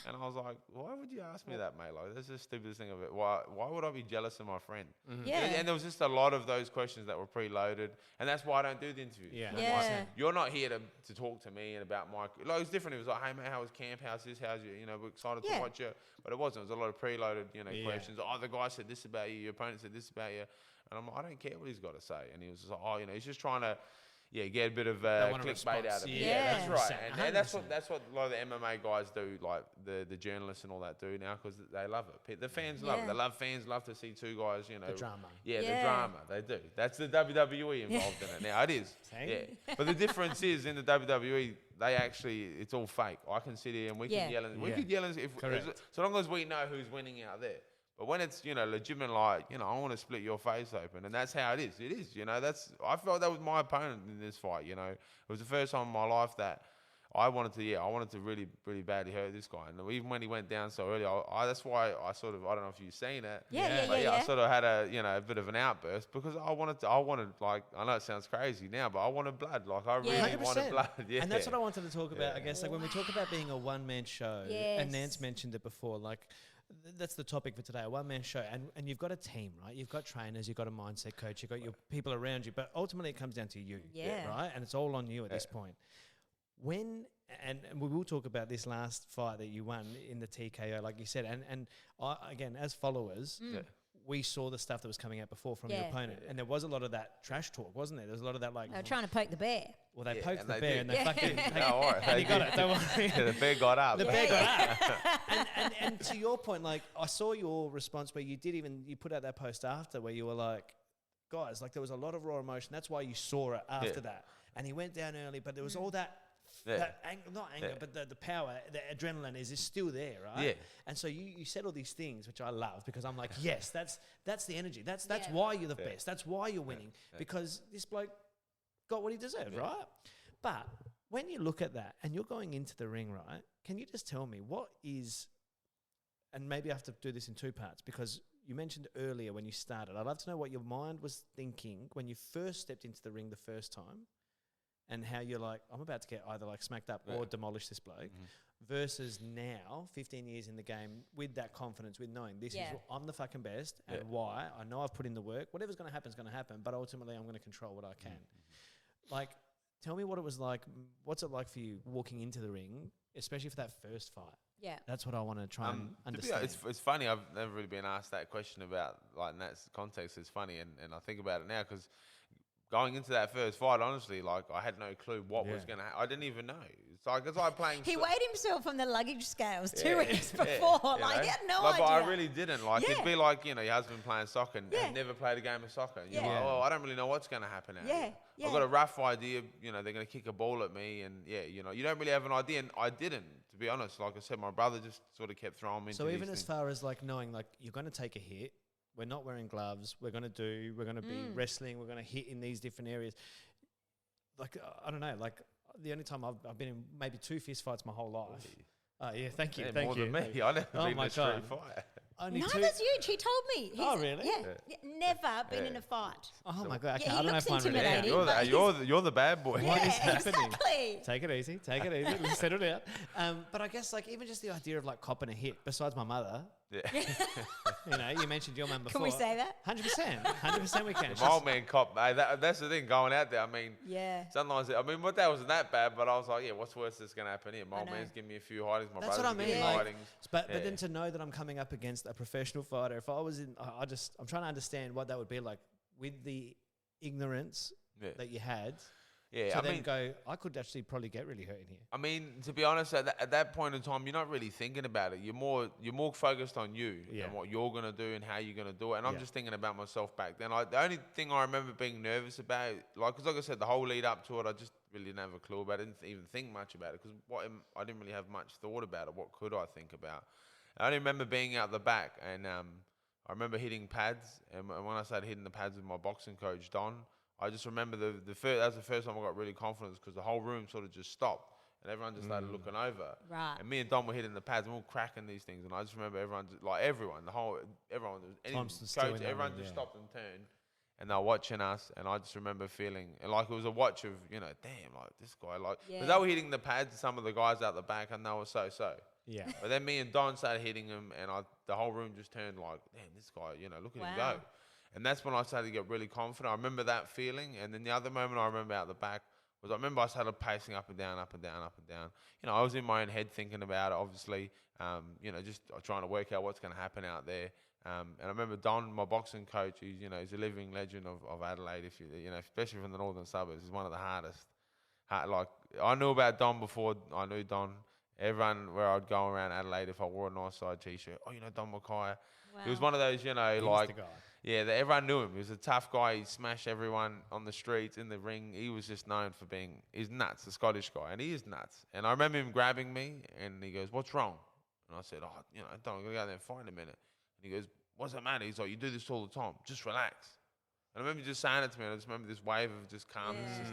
And I was like, "Why would you ask me that, mate? Like, that's the stupidest thing of it. Why would I be jealous of my friend?" Yeah. And there was just a lot of those questions that were preloaded, and that's why I don't do the interviews. Yeah. I'm Yeah. like, you're not here to talk to me and about my. Like, it was different. It was like, "Hey mate, how was camp? How's this? How's you? You know, we're excited Yeah. to watch you." But it wasn't. It was a lot of preloaded, Yeah. questions. Oh, the guy said this about you. Your opponent said this about you. And I'm like, I don't care what he's got to say. And he was just like, oh, he's just trying to, get a bit of want a clickbait response. out of it. Yeah. That's right. 100%, And that's 100%. what a lot of the MMA guys do, like the journalists and all that do now, because they love it. The fans love it. Yeah. Fans love to see two guys, The drama. Yeah, Yeah. the drama. They do. That's the WWE involved in it. Now, it is. See? Yeah. But the difference is in the WWE, it's all fake. I can sit here and we Yeah. can yell and we Yeah. could yell Correct. so long as we know who's winning out there. But when it's, legitimate, like, I want to split your face open, and that's how it is. It is, I felt that was my opponent in this fight, It was the first time in my life that I wanted to really, really badly hurt this guy. And even when he went down so early, that's why I sort of, I don't know if you've seen it. Yeah. But I sort of had a bit of an outburst because I wanted, like, I know it sounds crazy now, but I wanted blood. Like, I really 100%. wanted blood. Yeah. And that's what I wanted to talk about. Yeah. I guess, like, when we talk about being a one-man show, Yes. and Nance mentioned it before, like, that's the topic for today, a one-man show. And you've got a team, right? You've got trainers, you've got a mindset coach, you've got your people around you, but ultimately it comes down to you, Yeah. right? And it's all on you at this point. And we will talk about this last fight that you won in the TKO, like you said. And I, again, as followers, we saw the stuff that was coming out before from your Yeah. opponent. And there was a lot of that trash talk, wasn't there? There was a lot of that, like, They were trying to poke the bear. well, they Yeah, poked and the they bear did. and they Yeah. fucking... No, all right. and you got it, don't worry. Yeah, the bear got up. The bear got up. And to your point, like, I saw your response where you put out that post after where you were like, guys, like, there was a lot of raw emotion. That's why you saw it after that. And he went down early, but there was all that... That not anger, but the power, the adrenaline is still there, right? Yeah. And so you said all these things, which I love because I'm like, yes, that's the energy. That's Yeah. why you're the best. That's why you're winning because this bloke got what he deserved, right? But when you look at that and you're going into the ring, right? Can you just tell me what is, and maybe I have to do this in two parts because you mentioned earlier when you started. I'd love to know what your mind was thinking when you first stepped into the ring the first time. And how you're like, I'm about to get either like smacked up or demolish this bloke, versus now, 15 years in the game, with that confidence, with knowing this is I'm the fucking best, and why I know I've put in the work. Whatever's going to happen is going to happen, but ultimately I'm going to control what I can. Like, tell me what it was like. What's it like for you walking into the ring, especially for that first fight? Yeah. That's what I want to try and To be understand. honest, it's funny. I've never really been asked that question about like in that context. It's funny, and I think about it now because going into that first fight, honestly, like I had no clue what was going to happen. I didn't even know. It's like playing. He weighed himself on the luggage scales 2 Yeah, weeks yeah, before. you Like, know? he had no But idea. I really didn't. Like, Yeah. it'd be like, your husband playing soccer and Yeah. never played a game of soccer. And you're Yeah. like, oh, I don't really know what's going to happen out Yeah, here. yeah. I've got a rough idea, they're going to kick a ball at me. And, you don't really have an idea. And I didn't, to be honest. Like I said, my brother just sort of kept throwing me into So even these as things. far as like knowing like you're going to take a hit, we're not wearing gloves, we're going to be wrestling, we're going to hit in these different areas. Like, I don't know, like the only time I've been in maybe 2 fist fights my whole life. Oh yeah, thank you, Yeah, thank more you. than me. I never Oh been in my a street God. fight. Only No, 2. that's huge. He told me. Oh, really? Yeah. Never been in a fight. Oh my god, okay, Yeah, he I don't know looks if I'm ready. intimidating. You're but you're the bad boy. What Yeah, is happening? exactly. Take it easy, let's settle it out. But I guess like even just the idea of like copping a hit, besides my mother, Yeah. you mentioned your mum before. Can we say that? 100% we can. My old man cop, hey, that's the thing going out there. I mean, Yeah. sometimes, my dad wasn't that bad, but I was like, yeah, what's worse that's going to happen here? My I old know. man's giving me a few hidings, my That's brother's what I giving mean. me Like, hidings. but Yeah. then to know that I'm coming up against a professional fighter, if I was in, I'm trying to understand what that would be like with the ignorance Yeah. that you had. Yeah, to I then mean, go, I could actually probably get really hurt in here. I mean, to be honest, at that point in time, you're not really thinking about it. You're more focused on you and what you're gonna do and how you're gonna do it. And I'm just thinking about myself back then. The only thing I remember being nervous about, because like I said, the whole lead up to it, I just really didn't have a clue about it. I didn't even think much about it because I didn't really have much thought about it. What could I think about? I only remember being out the back, and I remember hitting pads. And when I started hitting the pads with my boxing coach Don, I just remember that was the first time I got really confident because the whole room sort of just stopped and everyone just started looking over. Right. And me and Don were hitting the pads and we were cracking these things. And I just remember everyone, the whole, everyone, any Time stood still coach, in that everyone room, just yeah. stopped and turned. and they're watching us, and I just remember feeling like it was a watch of, damn, like this guy, like, Yeah. because they were hitting the pads, some of the guys out the back, and they were so. Yeah. But then me and Don started hitting him, and the whole room just turned like, damn, this guy, look at him Wow. go. And that's when I started to get really confident. I remember that feeling, and then the other moment I remember out the back was I started pacing up and down, up and down, up and down. I was in my own head thinking about it, obviously, just trying to work out what's going to happen out there. And I remember Don, my boxing coach, he's a living legend of Adelaide. If especially from the northern suburbs, he's one of the hardest. Like I knew about Don before I knew Don. Everyone where I'd go around Adelaide, if I wore a nice side t-shirt, Don Mackay. Wow. He was one of those, He's like. the guy. Yeah, everyone knew him. He was a tough guy. He smashed everyone on the streets, in the ring. He was just known for he's nuts, the Scottish guy, and he is nuts. And I remember him grabbing me, and he goes, "What's wrong?" And I said, "Oh, Don, I'm going to go there and fight in a minute." And he goes, "What's the matter?" He's like, "You do this all the time. Just relax." And I remember just saying it to me, and I just remember this wave of just calmness. Yeah. Just,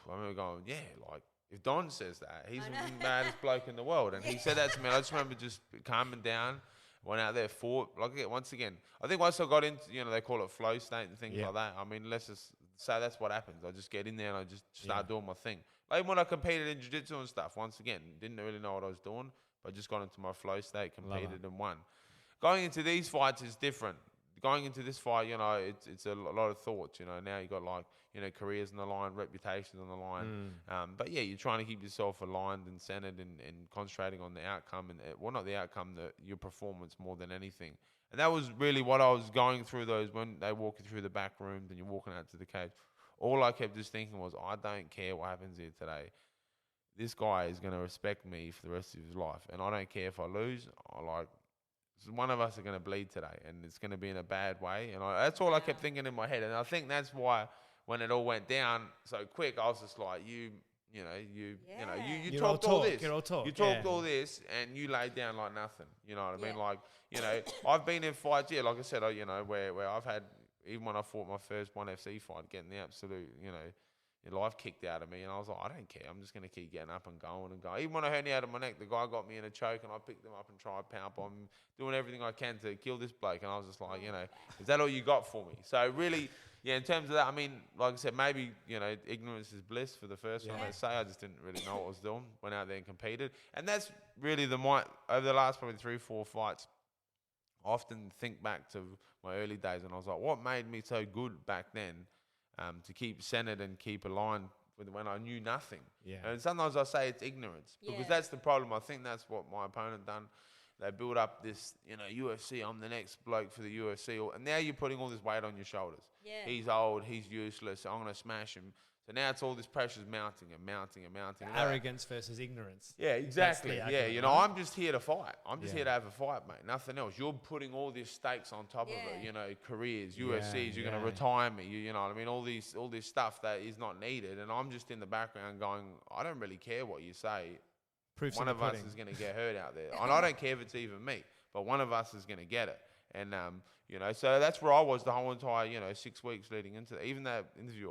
I remember going, yeah, like, if Don says that, he's I the know. baddest bloke in the world. And he said that to me. I just remember just calming down. Went out there, fought. Like, once again, I think once I got into, they call it flow state and things like that. I mean, let's just say that's what happens. I just get in there and I just start doing my thing. Like when I competed in jiu-jitsu and stuff, once again, didn't really know what I was doing, but just got into my flow state, competed and won. Going into these fights is different. Going into this fight, it's a lot of thoughts. Now you got like, careers on the line, reputations on the line. But yeah, you're trying to keep yourself aligned and centered and concentrating on the outcome and not the outcome, your performance more than anything. And that was really what I was going through when they walk you through the back rooms and you're walking out to the cage. All I kept just thinking was, I don't care what happens here today. This guy is going to respect me for the rest of his life. And I don't care if I lose. One of us are going to bleed today, and it's going to be in a bad way. And that's all I kept thinking in my head. And I think that's why when it all went down so quick, I was just like, you talked all this. You talked all this, and you laid down like nothing. You know what I mean? Like, I've been in fights, like I said, where I've had, even when I fought my first 1FC fight, getting the absolute, your life kicked out of me, and I was like, I don't care. I'm just going to keep getting up and going and going. Even when I herniated my neck, the guy got me in a choke, and I picked him up and tried pound bomb him, doing everything I can to kill this bloke. And I was just like, is that all you got for me? So really, in terms of that, I mean, like I said, maybe, ignorance is bliss for the first one, let's say. I just didn't really know what I was doing. Went out there and competed. And that's really over the last probably 3-4 fights, I often think back to my early days, and I was like, what made me so good back then? To keep centered and keep aligned with when I knew nothing. Yeah. And sometimes I say it's ignorance because that's the problem. I think that's what my opponent done. They build up this, UFC, I'm the next bloke for the UFC. And now you're putting all this weight on your shoulders. Yeah. He's old, he's useless, I'm going to smash him. So now it's all this pressure's mounting and mounting and mounting. Arrogance versus ignorance. Yeah, exactly. Yeah, I'm just here to fight. I'm just here to have a fight, mate. Nothing else. You're putting all these stakes on top of it. Careers, UFCs. You're going to retire me. You know what I mean? All this stuff that is not needed, and I'm just in the background going, I don't really care what you say. One of us is going to get hurt out there, and I don't care if it's even me, but one of us is going to get it. And so that's where I was the whole entire 6 weeks leading into that. Even that interview,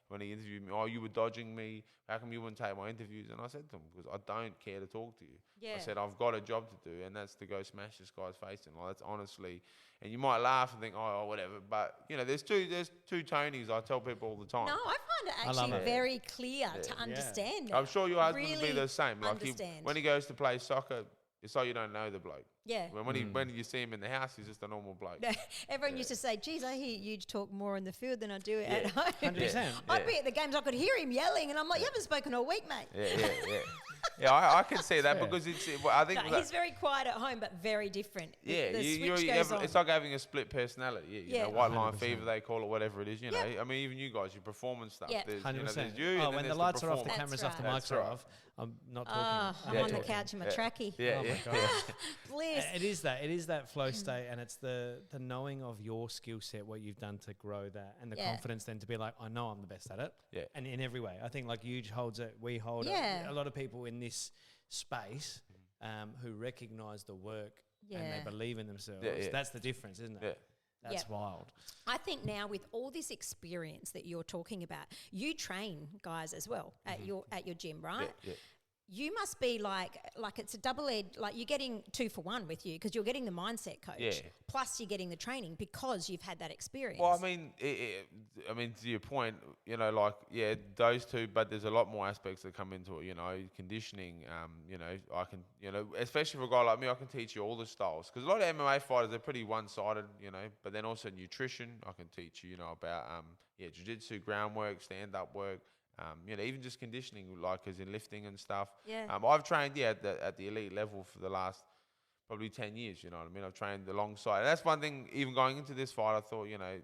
when he interviewed me, you were dodging me. How come you wouldn't take my interviews? And I said to him, because I don't care to talk to you. Yeah. I said, I've got a job to do, and that's to go smash this guy's face in. Like, that's honestly, and you might laugh and think, oh, whatever. But there's two Tonys. I tell people all the time. No, I find it actually very clear to understand. I'm sure your husband would be the same. Like understand. When he goes to play soccer, it's like you don't know the bloke. Yeah. When you see him in the house, he's just a normal bloke. No, everyone used to say, geez, I hear you talk more in the field than I do at home. 100%. I'd be at the games, I could hear him yelling, and I'm like, you haven't spoken all week, mate. Yeah, I can see that because I think he's very quiet at home, but very different. Yeah, the switch goes on. It's like having a split personality. White line 100%. fever, they call it, whatever it is. I mean, even you guys, your performance stuff. Yeah. There's, 100%. there's you. Oh, and when then the lights are off, the performance. cameras That's off, the right. mics are off. I'm not talking. I'm on the couch in my trackie. Yeah, Oh yeah. my God. Bliss. It is that flow state, and it's the knowing of your skill set, what you've done to grow that, and the confidence then to be like, I know I'm the best at it. Yeah. And in every way, I think like Huge holds it, we hold it. A lot of people in this space who recognise the work and they believe in themselves. That's the difference, isn't it? Yeah. That's wild. I think now with all this experience that you're talking about, you train guys as well at your gym, right? Yeah. you must be like it's a double-edged, like you're getting 2 for 1 with you because you're getting the mindset coach, Yeah. plus you're getting the training because you've had that experience. Well, I mean, to your point, you know, like, yeah, those two, but there's a lot more aspects that come into it, you know, conditioning, you know, I can, you know, especially for a guy like me, I can teach you all the styles. Because a lot of MMA fighters, they're pretty one-sided, you know, but then also nutrition, I can teach you, you know, about, jiu-jitsu, groundwork, stand-up work, you know, even just conditioning, like as in lifting and stuff. Yeah. I've trained, at the elite level for the last probably 10 years, you know what I mean? I've trained alongside. And that's one thing, even going into this fight, I thought, you know,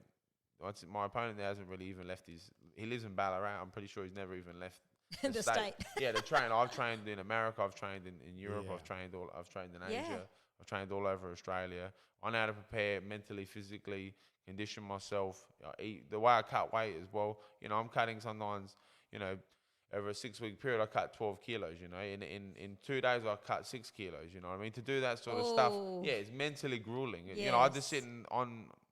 my opponent there hasn't really even left he lives in Ballarat. I'm pretty sure he's never even left The state. Yeah, to train. I've trained in America. I've trained in Europe. Yeah. I've trained in Yeah. Asia. I've trained all over Australia. I know how to prepare mentally, physically, condition myself, eat the way I cut weight as well. You know, I'm cutting sometimes, you know, over a 6-week period, I cut 12 kilos, you know. In 2 days, I cut 6 kilos, you know what I mean? To do that sort of stuff, Oh. yeah, it's mentally grueling. You know, I just Yes. sit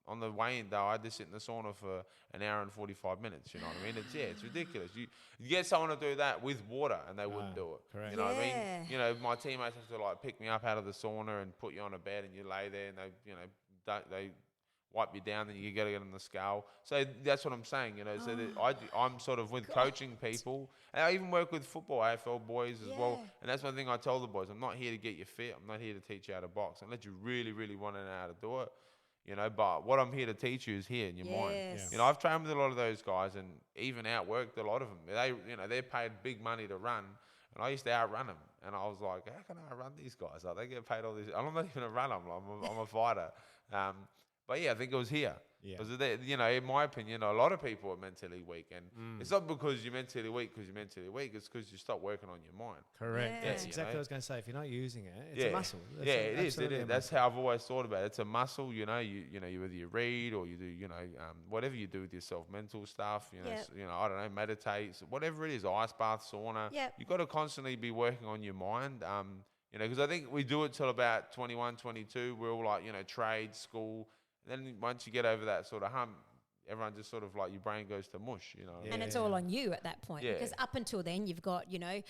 on the weigh-in though, I just sit in the sauna for an hour and 45 minutes, you know what I mean? It's ridiculous. You get someone to do that with water and they wouldn't do it. correct. You know what I mean? Yeah. You know, my teammates have to like pick me up out of the sauna and put you on a bed and you lay there and they wipe you down, then you got to get on the scale. So that's what I'm saying, you know. So that I'm sort of with coaching people, and I even work with football AFL boys as well. Yeah. And that's one thing I tell the boys: I'm not here to get you fit. I'm not here to teach you how to box, unless you really, really want to know how to do it. You know, but what I'm here to teach you is here in your mind. Yes. You know, I've trained with a lot of those guys, and even outworked a lot of them. They're paid big money to run. And I used to outrun them. And I was like, how can I outrun these guys? Like, they get paid all this. I'm not even a runner. I'm a fighter. But yeah, I think it was here. Yeah. Because, you know, in my opinion, a lot of people are mentally weak. And it's not because you're mentally weak It's because you stop working on your mind. Correct. Yeah. That's You exactly know? what I was going to say. If you're not using it, it's a muscle. That's Yeah, it is. absolutely a That's muscle. how I've always thought about it. It's a muscle, you know. You whether you read or you do, you know, whatever you do with yourself, mental stuff. You know, Yep. you know, I don't know, meditate, whatever it is, ice bath, sauna. Yep. You got to constantly be working on your mind. You know, because I think we do it till about 21, 22. We're all like, you know, trade, school. And then once you get over that sort of hump, everyone just sort of like your brain goes to mush, you know. And it's all on you at that point, Yeah. because up until then you've got, you know,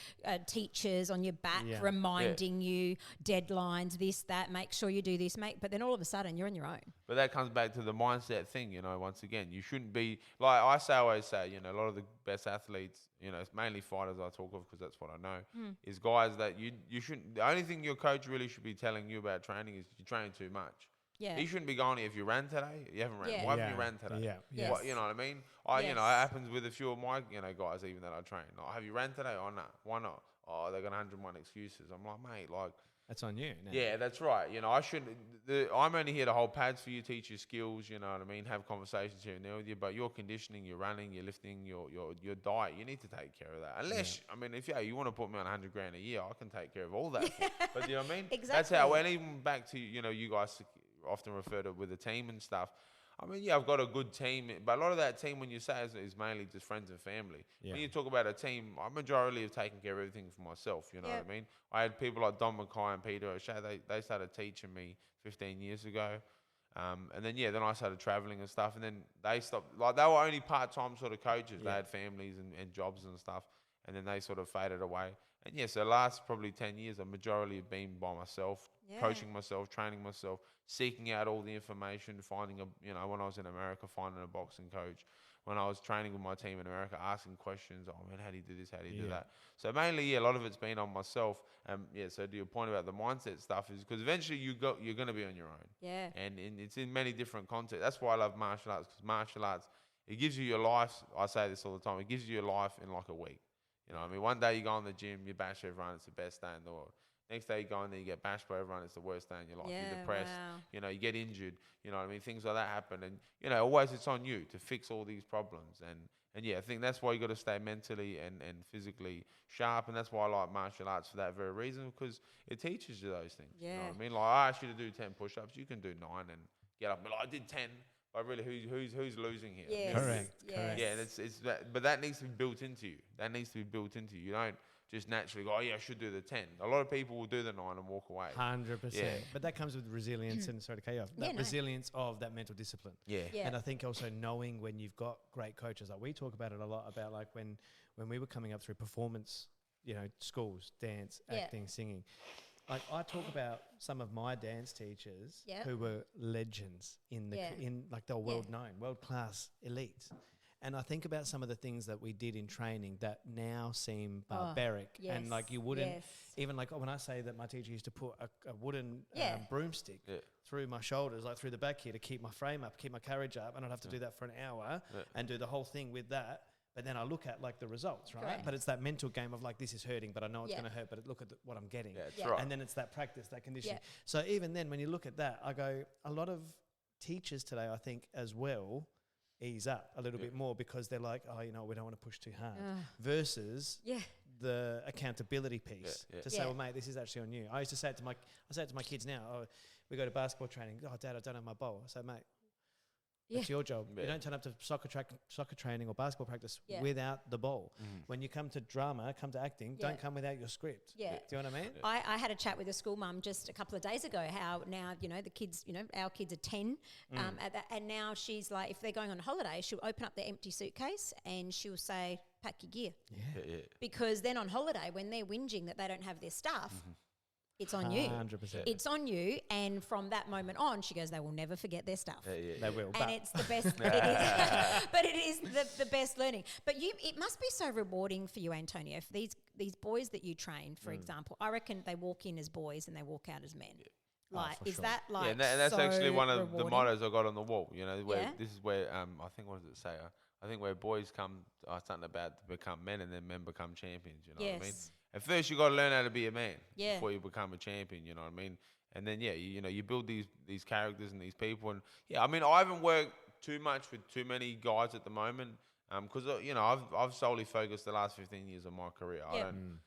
teachers on your back Yeah. reminding you deadlines, this, that, make sure you do this, but then all of a sudden you're on your own. But that comes back to the mindset thing, you know, once again. You shouldn't be, like I always say, you know, a lot of the best athletes, you know, it's mainly fighters I talk of because that's what I know, is guys that you shouldn't, the only thing your coach really should be telling you about training is you train too much. Yeah. He shouldn't be going, if you ran today, you haven't ran. Yeah. Why haven't you ran today? Yeah. Yes. What, you know what I mean? You know, it Yes. happens with a few of my, you know, guys even that I train. Like, have you ran today? Oh, no. Why not? Oh, they got 101 excuses. I'm like, mate, like, That's on you. now. yeah, that's right. You know, I shouldn't. I'm only here to hold pads for you, teach you skills. You know what I mean? Have conversations here and there with you. But your conditioning, your running, your lifting, your diet, you need to take care of that. Unless, I mean, if you want to put me on 100 grand a year, I can take care of all that. But you know what I mean? That's how. Exactly. And even back to, you know, you guys often refer to with a team and stuff. I mean, yeah, I've got a good team, but a lot of that team, when you say is mainly just friends and family. Yeah. When you talk about a team, I majority have taken care of everything for myself. You know Yep. what I mean? I had people like Don Mackay and Peter O'Shea. They started teaching me 15 years ago, and then I started traveling and stuff. And then they stopped. Like, they were only part-time sort of coaches. They Yeah. had families and jobs and stuff, and then they sort of faded away. And yeah, so the last probably 10 years, a majority have been by myself, Yeah. coaching myself, training myself, seeking out all the information, finding when I was in America, finding a boxing coach. When I was training with my team in America, asking questions, oh man, how do you do this? How do you do Yeah. that? So mainly, yeah, a lot of it's been on myself. So to your point about the mindset stuff is because eventually you're going to be on your own. Yeah. And it's in many different contexts. That's why I love martial arts, because martial arts, it gives you your life. I say this all the time. It gives you your life in like a week. You know what I mean? One day you go in the gym, you bash everyone, it's the best day in the world. Next day you go in there, you get bashed by everyone, it's the worst day in your life. Yeah, You're depressed, wow. you know, you get injured, you know what I mean? Things like that happen. And, you know, always it's on you to fix all these problems. And yeah, I think that's why you got to stay mentally and physically sharp. And that's why I like martial arts for that very reason, because it teaches you those things. You know Yeah. what I mean? Like, I asked you to do 10 push-ups, you can do 9 and get up and be like, I did 10. But really, who's losing here? Yes. Correct, Yes. correct. Yeah, and it's that, but that needs to be built into you. That needs to be built into you. You don't just naturally go, oh yeah, I should do the 10. A lot of people will do the 9 and walk away. 100%. Yeah. But that comes with resilience and, sorry to cut you off, Yeah, that no. resilience of that mental discipline. Yeah. Yeah. And I think also knowing when you've got great coaches, like we talk about it a lot, about like when we were coming up through performance schools, dance, Yeah. acting, singing. Like I talk about some of my dance teachers Yep. who were legends in Yeah. like they were world known, world class elites. And I think about some of the things that we did in training that now seem barbaric. And like you wouldn't, even like when I say that my teacher used to put a wooden broomstick through my shoulders, like through the back here to keep my frame up, keep my courage up. And I'd have to do that for an hour and do the whole thing with that. But then I look at like the results, right? Correct. But it's that mental game of like, this is hurting, but I know it's going to hurt, but look at what I'm getting. Yeah, that's right. And then it's that practice, that conditioning. Yeah. So even then, when you look at that, I go, a lot of teachers today, I think as well, ease up a little bit more because they're like, we don't want to push too hard. Versus the accountability piece to say, well, mate, this is actually on you. I say it to my kids now. Oh, we go to basketball training. Oh, Dad, I don't have my bowl. I say, mate, that's your job. You don't turn up to soccer training or basketball practice without the ball. When you come to drama, come to acting, don't come without your script. Do you know what I mean? I had a chat with a school mum just a couple of days ago how now, the kids, our kids are 10 and now she's like, if they're going on holiday, she'll open up their empty suitcase and she'll say, pack your gear. Yeah. Because then on holiday, when they're whinging that they don't have their stuff, it's on you. 100%. It's on you. And from that moment on, she goes, they will never forget their stuff. They will. And it's the best. But it is the best learning. But it must be so rewarding for you, Antonio, for these boys that you train, for example. I reckon they walk in as boys and they walk out as men. Like, is that like and that's so actually one of rewarding? the mottos I got on the wall. This is where I think, what does it say? I think where boys come, something about to become men, and then men become champions. You know what I mean? At first, you got to learn how to be a man before you become a champion. You know what I mean? And then you build these characters and these people. And I haven't worked too much with too many guys at the moment because I've solely focused the last 15 years of my career. I don't.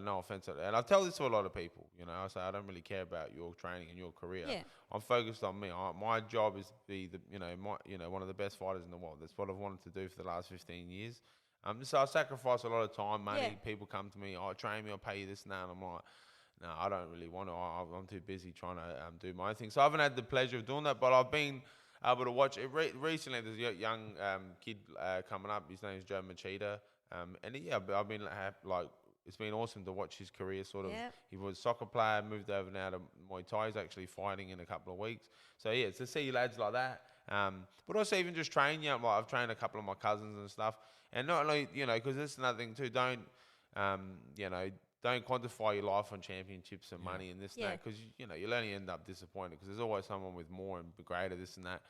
No offense, and I tell this to a lot of people. I say I don't really care about your training and your career. I'm focused on me. My job is to be one of the best fighters in the world. That's what I've wanted to do for the last 15 years. So I sacrifice a lot of time, money. People come to me, train me, I'll pay you this and that. And I'm like, no, I don't really want to. I'm too busy trying to do my own thing. So I haven't had the pleasure of doing that, but I've been able to watch it. Recently, there's a young kid coming up. His name is Joe Machida. I've been it's been awesome to watch his career sort of. He was a soccer player, moved over now to Muay Thai. He's actually fighting in a couple of weeks. So to see lads like that. But also even just train, I've trained a couple of my cousins and stuff. And not only, because that's another thing too, don't quantify your life on championships and money and this and that, because, you'll only end up disappointed because there's always someone with more and greater this and that.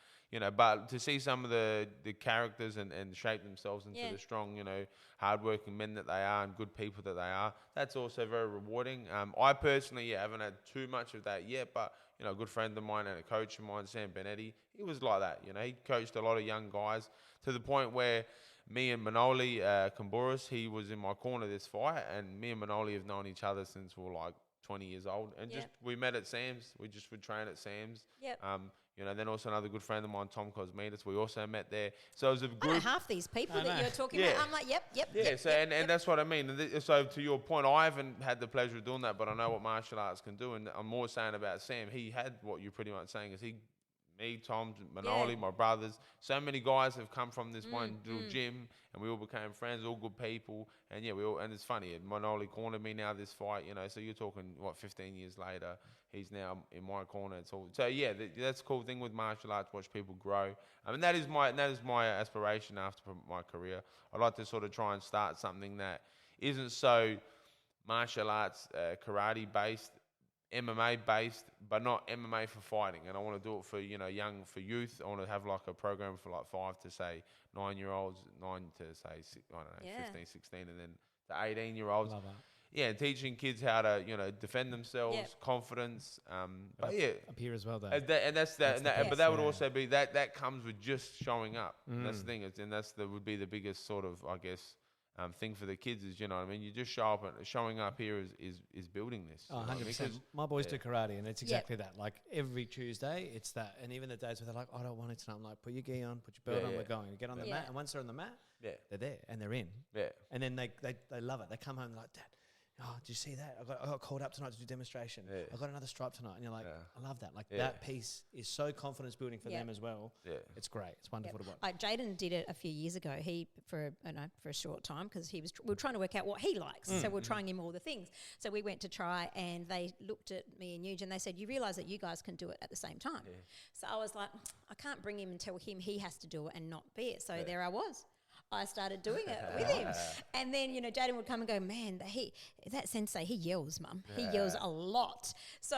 But to see some of the characters and shape themselves into the strong, hardworking men that they are and good people that they are, that's also very rewarding. I personally haven't had too much of that yet, but, a good friend of mine and a coach of mine, Sam Benetti, he was like that. He coached a lot of young guys to the point where me and Manoli Kamburis, he was in my corner this fight, and me and Manoli have known each other since we were like 20 years old. And we met at Sam's. We just would train at Sam's. Then also another good friend of mine, Tom Cosmides, we also met there. So it was a group. I know half these people that you're talking about. I'm like, yep. And that's what I mean. So to your point, I haven't had the pleasure of doing that, but I know what martial arts can do. And I'm more saying about Sam. He had what you're pretty much saying is me, Tom, Manoli, my brothers, so many guys have come from this one little gym, and we all became friends, all good people, and and it's funny, Manoli cornered me now this fight, so you're talking, 15 years later, he's now in my corner, that's a cool thing with martial arts, watch people grow. I mean, that is my aspiration after my career. I'd like to sort of try and start something that isn't so martial arts, karate based, MMA based, but not MMA for fighting. And I want to do it for, for youth. I want to have like a program for like 5 to say 9-year-olds, 9 to say, 15, 16, and then to 18-year-olds. Love that. Yeah, and teaching kids how to, defend themselves, confidence. But up here as well, though. But that would also be that comes with just showing up. That's the thing, would be the biggest sort of, I guess, thing for the kids is, you just showing up here is building this. Oh, 100%. My boys do karate, and it's exactly that. Like every Tuesday, it's that. And even the days where they're like, I don't want it tonight. I'm like, put your gi on, put your belt on, we're going. You get on the mat, and once they're on the mat, they're there and they're in. Yeah. And then they love it. They come home like, Dad, oh, did you see that? I got called up tonight to do demonstration. Yeah. I got another stripe tonight. And you're like, Yeah. I love that. Like Yeah. that piece is so confidence building for Yeah. them as well. Yeah. It's great. It's wonderful to watch. Like Jaden did it a few years ago. He for a short time because we were trying to work out what he likes. So we're trying him all the things. So we went to try, and they looked at me and Euge, and they said, "You realise that you guys can do it at the same time." Yeah. So I was like, I can't bring him and tell him he has to do it and not be it. So there I was. I started doing it with him. And then, Jaden would come and go, man, that sensei, he yells, mum. He yells a lot. So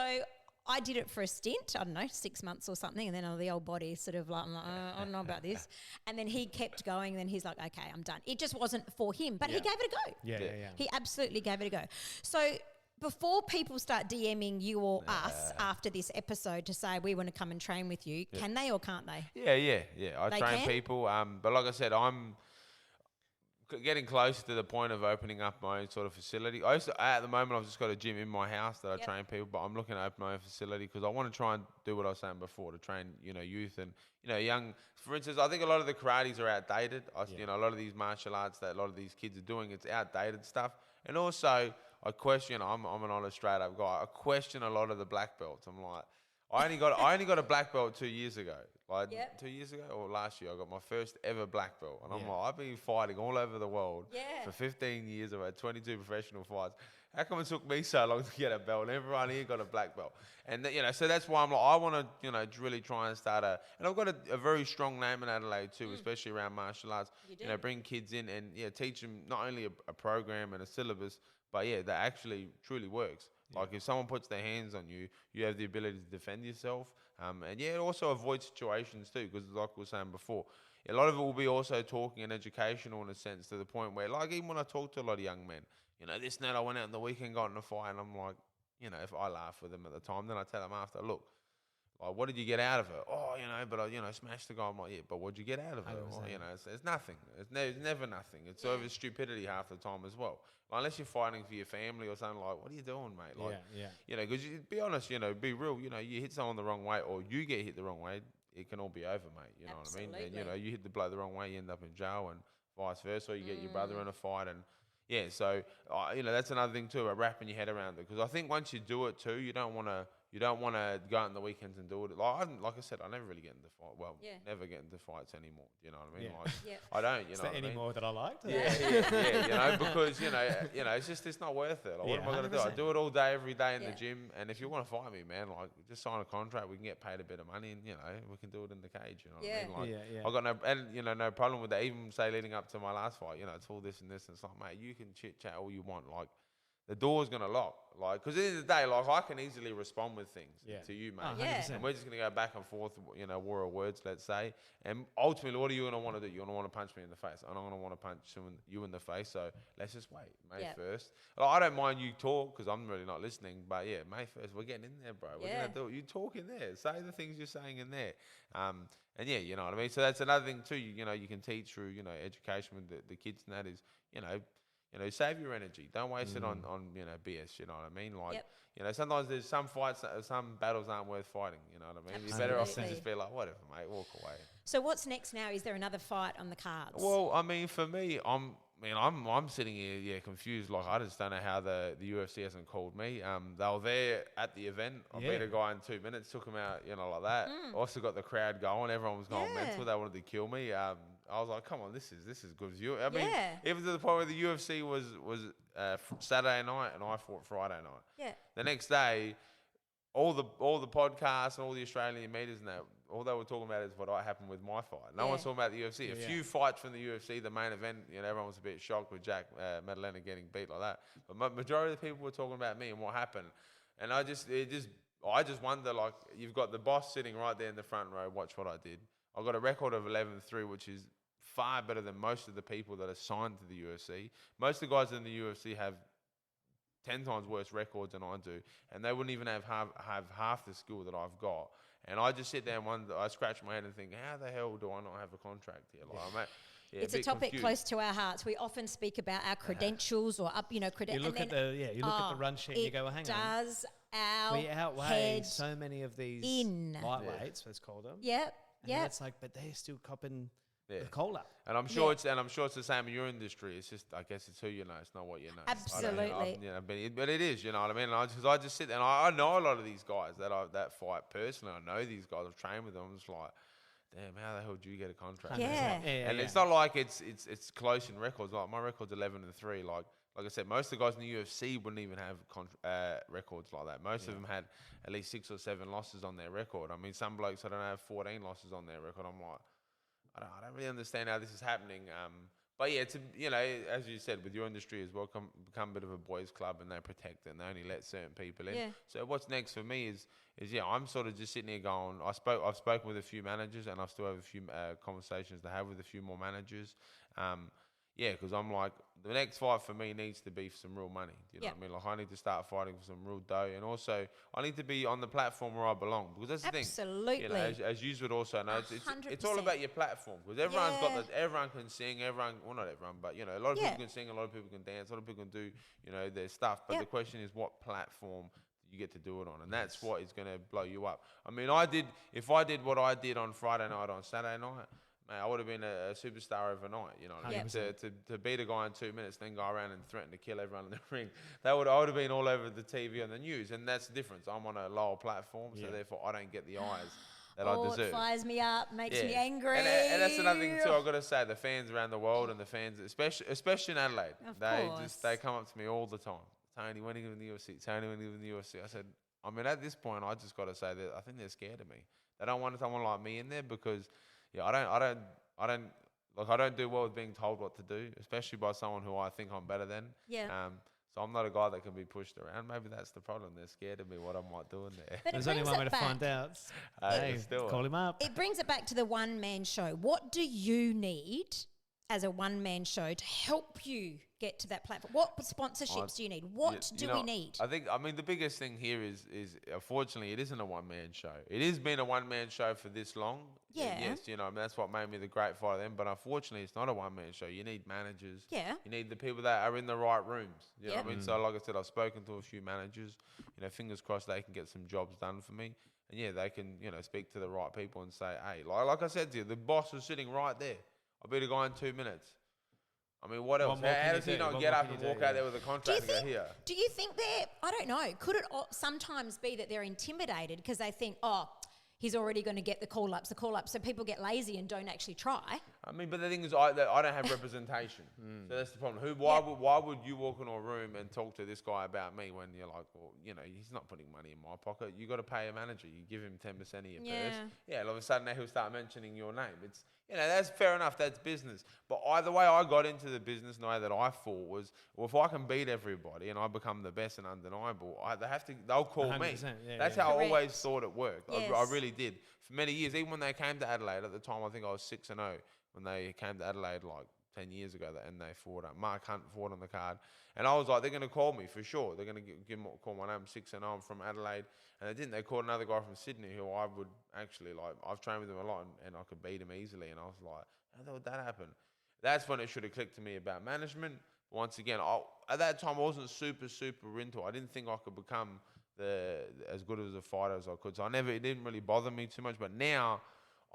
I did it for a stint, I don't know, 6 months or something. And then the old body sort of like, I'm like, I don't know about this. And then he kept going. And then he's like, okay, I'm done. It just wasn't for him, but he gave it a go. Yeah. He absolutely gave it a go. So before people start DMing you or us after this episode to say we want to come and train with you, can they or can't they? Yeah. I They train can? people, but like I said, I'm getting close to the point of opening up my own sort of facility. At the moment, I've just got a gym in my house that I train people, but I'm looking to open my own facility because I want to try and do what I was saying before, to train, youth and, young. For instance, I think a lot of the karates are outdated. A lot of these martial arts that a lot of these kids are doing, it's outdated stuff. And also, I question, I'm an honest straight up guy, I question a lot of the black belts. I'm like, I only got a black belt 2 years ago. 2 years ago or last year, I got my first ever black belt. And I'm like, I've been fighting all over the world for 15 years. I've had 22 professional fights. How come it took me so long to get a belt? And everyone here got a black belt. And, so that's why I'm like, I want to, really try and start and I've got a very strong name in Adelaide too, especially around martial arts. You do. Bring kids in and, teach them not only a program and a syllabus, but, that actually truly works. Like if someone puts their hands on you, you have the ability to defend yourself. And it also avoids situations too, because like we were saying before, a lot of it will be also talking and educational in a sense, to the point where, like, even when I talk to a lot of young men, this and that, I went out in the weekend, got in a fight, and I'm like, if I laugh with them at the time, then I tell them after, look, like, what did you get out of it? Oh, but I, smashed the guy. I'm like, yeah, but what'd you get out of it? Well, it's nothing. It's never nothing. It's over stupidity half the time as well. Like, unless you're fighting for your family or something, like, what are you doing, mate? Like, because be honest, be real, you hit someone the wrong way or you get hit the wrong way, it can all be over, mate. You know what I mean? And, you hit the bloke the wrong way, you end up in jail, and vice versa, or you get your brother in a fight. And, so, that's another thing too, about wrapping your head around it. Because I think once you do it too, you don't want to go out on the weekends and do it. Like I said, I never really get into fight. Well, never get into fights anymore. You know what I mean? Yeah. Like, I don't. You Is know there what I any mean? more that I liked? Yeah. Because it's just it's not worth it. Like, what am I going to do? I 100%. do it all day, every day in Yeah. the gym. And if you want to fight me, man, like, just sign a contract. We can get paid a bit of money, and we can do it in the cage. You know what I mean? Like, I got no problem with that. Even say leading up to my last fight, it's all this and this, and it's like, mate, you can chit chat all you want, like. The door's going to lock. Like, because at the end of the day, like, I can easily respond with things to you, mate. 100%. And we're just going to go back and forth, war of words, let's say. And ultimately, what are you going to want to do? You're going to want to punch me in the face. I'm not going to want to punch you in the face. So let's just wait. May 1st. Like, I don't mind you talk because I'm really not listening. But May 1st, we're getting in there, bro. We're going to do it. You talk in there. Say the things you're saying in there. And you know what I mean? So that's another thing too. You can teach through, education with the kids, and that is, save your energy. Don't waste it on BS. You know what I mean? Like, sometimes there's some fights, some battles aren't worth fighting. You know what I mean? You're better off to Absolutely. just be like, whatever, mate, walk away. So what's next now? Is there another fight on the cards? Well, I mean, for me, I'm sitting here, confused. Like, I just don't know how the UFC hasn't called me. They were there at the event. I beat a guy in 2 minutes, took him out, like that. Also got the crowd going. Everyone was going mental. They wanted to kill me. I was like, come on, this is good as you. I mean, even to the point where the UFC was Saturday night and I fought Friday night. Yeah. The next day, all the podcasts and all the Australian medias and that, all they were talking about is what happened with my fight. No one's talking about the UFC. A few fights from the UFC, the main event, everyone was a bit shocked with Jack Maddalena getting beat like that. But majority of the people were talking about me and what happened. And I just wonder, like, you've got the boss sitting right there in the front row. Watch what I did. I got a record of 11-3, which is far better than most of the people that are signed to the UFC. Most of the guys in the UFC have 10 times worse records than I do, and they wouldn't even have half the skill that I've got. And I just sit there and wonder, I scratch my head and think, how the hell do I not have a contract here? Like, I'm it's a topic confused. close to our hearts. We often speak about our credentials or You look at the run sheet and you go, well, hang on. Does our We outweigh head so many of these in. lightweights, let's call them. Yep. And then it's like, but they're still copping Yeah. the call up. And I'm sure Yeah. it's the same in your industry. It's just, I guess it's who you know. It's not what you know. Absolutely. But it is, you know what I mean? Because I just sit there and I know a lot of these guys that fight personally. I know these guys. I've trained with them. I'm just like, damn, how the hell do you get a contract? Yeah. And it's not like it's close in records. Like my record's 11-3. Like I said, most of the guys in the UFC wouldn't even have records like that. Most of them had at least 6 or 7 losses on their record. I mean, some blokes I don't have 14 losses on their record. I'm like, I don't really understand how this is happening. But yeah, as you said, with your industry as well, become a bit of a boys' club, and they protect it, and they only let certain people in. Yeah. So what's next for me is I'm sort of just sitting here going, I've spoken with a few managers, and I still have a few conversations to have with a few more managers. Because I'm like, the next fight for me needs to be for some real money. You know what I mean? Like, I need to start fighting for some real dough. And also, I need to be on the platform where I belong. Because that's the thing. Absolutely. You know, as you would also know, it's all about your platform. Because everyone can sing, well, not everyone, but, you know, a lot of people can sing, a lot of people can dance, a lot of people can do, you know, their stuff. But the question is, what platform you get to do it on? And that's what is going to blow you up. I mean, if I did what I did on Friday night, on Saturday night, mate, I would have been a superstar overnight, you know what I mean? To beat a guy in 2 minutes, then go around and threaten to kill everyone in the ring. I would have been all over the TV and the news, and that's the difference. I'm on a lower platform, so therefore I don't get the eyes that I deserve. It fires me up, makes me angry. And that's another thing too, I've got to say, the fans around the world and the fans, especially in Adelaide, they come up to me all the time. Tony, when are you in the UFC? Tony, when are you in the UFC? I said, I mean, at this point, I just got to say that I think they're scared of me. They don't want someone like me in there because... Yeah, I don't do well with being told what to do, especially by someone who I think I'm better than. Yeah. So I'm not a guy that can be pushed around. Maybe that's the problem. They're scared of me, what I might do in there. But There's only one way to find out. Hey, call him up. It brings it back to the one-man show. What do you need as a one-man show to help you get to that platform? What sponsorships do you need? What do we need? I mean, the biggest thing here is unfortunately, it isn't a one-man show. It has been a one-man show for this long. Yeah. Yes, you know, I mean, that's what made me the great fighter then. But unfortunately, it's not a one-man show. You need managers. Yeah. You need the people that are in the right rooms. You know what I mean? So, like I said, I've spoken to a few managers. You know, fingers crossed they can get some jobs done for me. And yeah, they can, you know, speak to the right people and say, hey, like I said to you, the boss was sitting right there. I beat a guy in 2 minutes. I mean, what else? How does he not get up and walk out there with a contract and go here? Do you think I don't know, could it sometimes be that they're intimidated because they think, he's already going to get the call-ups, so people get lazy and don't actually try? I mean, but the thing is, I don't have representation. So that's the problem. Why would you walk into a room and talk to this guy about me when you're like, well, you know, he's not putting money in my pocket. You got to pay a manager. You give him 10% of your purse. Yeah, all of a sudden he'll start mentioning your name. It's, you know, that's fair enough. That's business. But either way I got into the business, the way that I thought was, well, if I can beat everybody and I become the best and undeniable, they'll call me. That's how I always thought it worked. Yes. I really did. For many years, even when they came to Adelaide, at the time I think I was 6-0, when they came to Adelaide like 10 years ago, and they fought Mark Hunt fought on the card. And I was like, they're going to call me for sure. They're going to call my name. 6-0, I'm from Adelaide. And they didn't. They called another guy from Sydney who I would actually, like, I've trained with him a lot and I could beat him easily. And I was like, how did that happen? That's when it should have clicked to me about management. Once again, at that time, I wasn't super into it. I didn't think I could become as good as a fighter as I could. So it didn't really bother me too much. But now,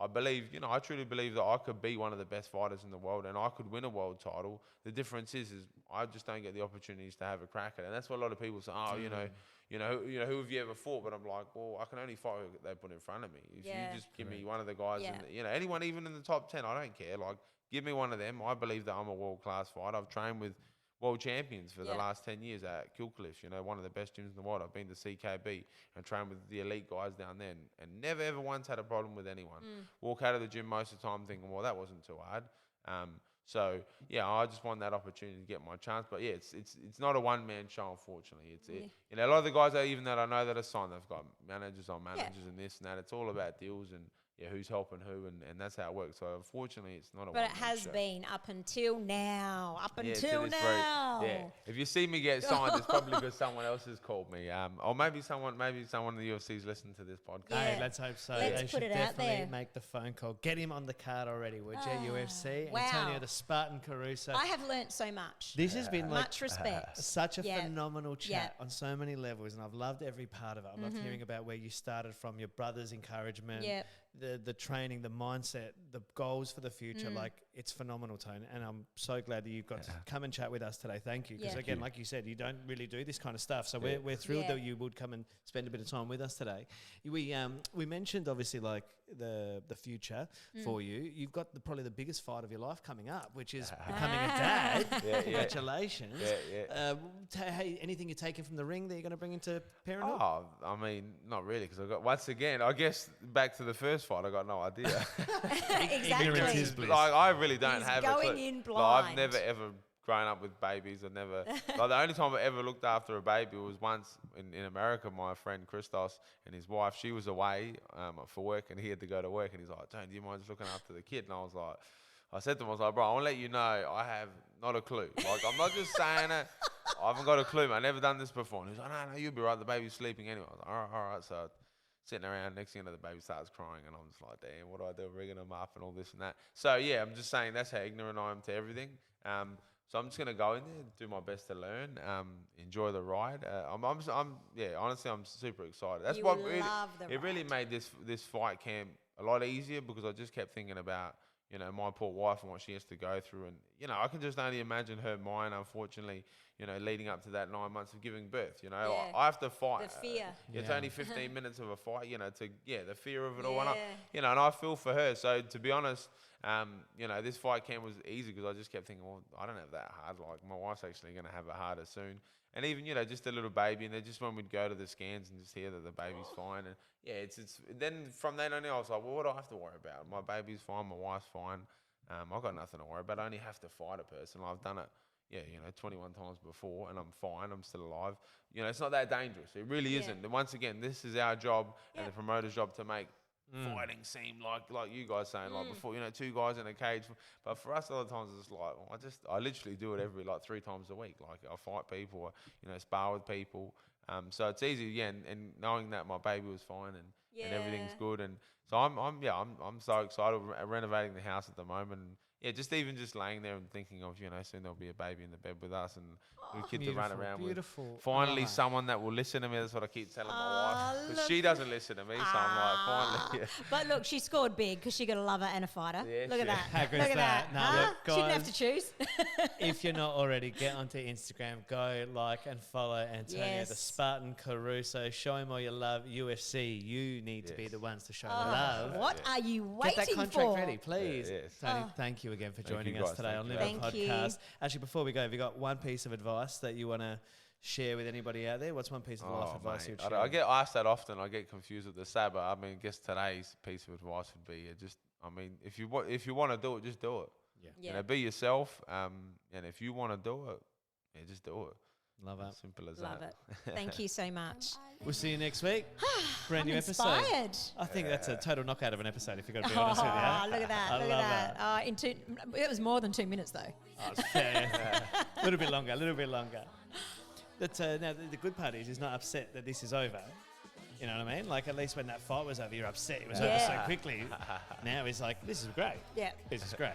I truly believe that I could be one of the best fighters in the world and I could win a world title. The difference is I just don't get the opportunities to have a crack at it. And that's what a lot of people say, who have you ever fought? But I'm like, well, I can only fight who they put in front of me. If you just give me one of the guys, anyone even in the top 10, I don't care. Like, give me one of them. I believe that I'm a world-class fighter. I've trained with world champions for the last 10 years at Killcliff, one of the best gyms in the world. I've been to CKB and trained with the elite guys down there and never ever once had a problem with anyone. Walk out of the gym most of the time thinking, well, that wasn't too hard. So yeah, I just want that opportunity to get my chance. But yeah, it's not a one-man show, unfortunately. A lot of the guys that I know that are signed, they've got managers on managers and this and that. It's all about deals and who's helping who, and that's how it works. So unfortunately, it's not a one-man show. But it has been up until now. If you see me get signed, it's probably because someone else has called me. Or maybe someone in the UFC's listened to this podcast. Yeah. Hey, let's hope so. Let's they put should it out definitely there. Make the phone call. Get him on the card already, would you, UFC? Wow. Antonio the Spartan Caruso. I have learnt so much. This has been much respect. Such a phenomenal chat on so many levels, and I've loved every part of it. I loved hearing about where you started from, your brother's encouragement, the training, the mindset, the goals for the future, like it's phenomenal, Tone. And I'm so glad that you've got to come and chat with us today. Thank you. Because Yeah. again, like you said, you don't really do this kind of stuff. So we're thrilled that you would come and spend a bit of time with us today. We mentioned obviously like the future for you. You've got probably the biggest fight of your life coming up, which is becoming a dad. Congratulations. Hey, anything you're taking from the ring that you're going to bring into parenthood? Oh, I mean, not really, because I got, once again, I guess back to the first fight, I got no idea. Ignorance Exactly. is bliss. Like, I really don't He's have going a clue. in Like, blind. I've never ever grown up with babies. I never. Like, the only time I ever looked after a baby was once in America. My friend Christos and his wife, she was away for work, and he had to go to work, and he's like, "Tony, do you mind just looking after the kid?" And I was like, I said to him, I was like, "Bro, I want to let you know I have not a clue. Like, I'm not just saying it. I haven't got a clue, man. I've never done this before." And he's like, "No, you'll be right. The baby's sleeping anyway." I was like, all right. So sitting around, next thing you know, the baby starts crying, and I'm just like, damn, what do I do? Rigging them up and all this and that. So, yeah, I'm just saying that's how ignorant I am to everything. So I'm just going to go in there and do my best to learn, enjoy the ride. Honestly, I'm super excited. That's You what love the it really made this fight camp a lot easier, because I just kept thinking about, you know, my poor wife and what she has to go through. And, you know, I can just only imagine her mind, unfortunately, you know, leading up to that 9 months of giving birth. You know, Yeah. I have to fight. The fear. It's Yeah. only 15 minutes of a fight, you know, the fear of it all. And Yeah. you know, and I feel for her. So to be honest, you know, this fight camp was easy, because I just kept thinking, well, I don't have that hard. Like, my wife's actually going to have it harder soon. And even, you know, just a little baby, and then just when we'd go to the scans and just hear that the baby's fine, and yeah, it's then from then on, I was like, well, what do I have to worry about? My baby's fine, my wife's fine. I've got nothing to worry about. I only have to fight a person. I've done it, 21 times before, and I'm fine. I'm still alive. You know, it's not that dangerous. It really isn't. And once again, this is our job and the promoter's job to make fighting seem like you guys saying, like before, you know, two guys in a cage. But for us, a lot of times it's like, I literally do it every 3 times a week. Like, I fight people, spar with people. So it's easy, and knowing that my baby was fine and everything's good, and so I'm so excited. We're renovating the house at the moment, and just laying there and thinking of, soon there'll be a baby in the bed with us and little kid to run around with. Finally, someone that will listen to me. That's what I keep telling my wife, because she doesn't listen to me. So I'm like, finally. But look, she scored big, because she got a lover and a fighter. Yeah, look at that. How good Look is at that? that. No, look, She didn't have guys, to choose. if you're not already, get onto Instagram, go like and follow Antonio, the Yes. Spartan Caruso. Show him all your love. UFC, you need to be the ones to show the love. What are you Get waiting that contract for? ready, please. Yes. Tony, thank you again for joining you us guys, today thank on you. Live Thank Up you. Podcast. Actually, before we go, have you got one piece of advice that you want to share with anybody out there? What's one piece of life advice Mate, you'd I share? I get asked that often. I get confused with the sab, but I mean, I guess today's piece of advice would be if you want to do it, just do it. Yeah. Be yourself. And if you want to do it, just do it. Love it. Simple as Love that. it. Thank you so much. We'll see you next week. Brand I'm new episode. inspired. I think that's a total knockout of an episode, if you've got to be honest with you. Oh, look at that. I Look love at that. It was more than 2 minutes, though. Oh, it's fair. A little bit longer. But now the good part is he's not upset that this is over. You know what I mean? Like, at least when that fight was over, you're upset. It was over so quickly. Now he's like, this is great. Yeah. This is great.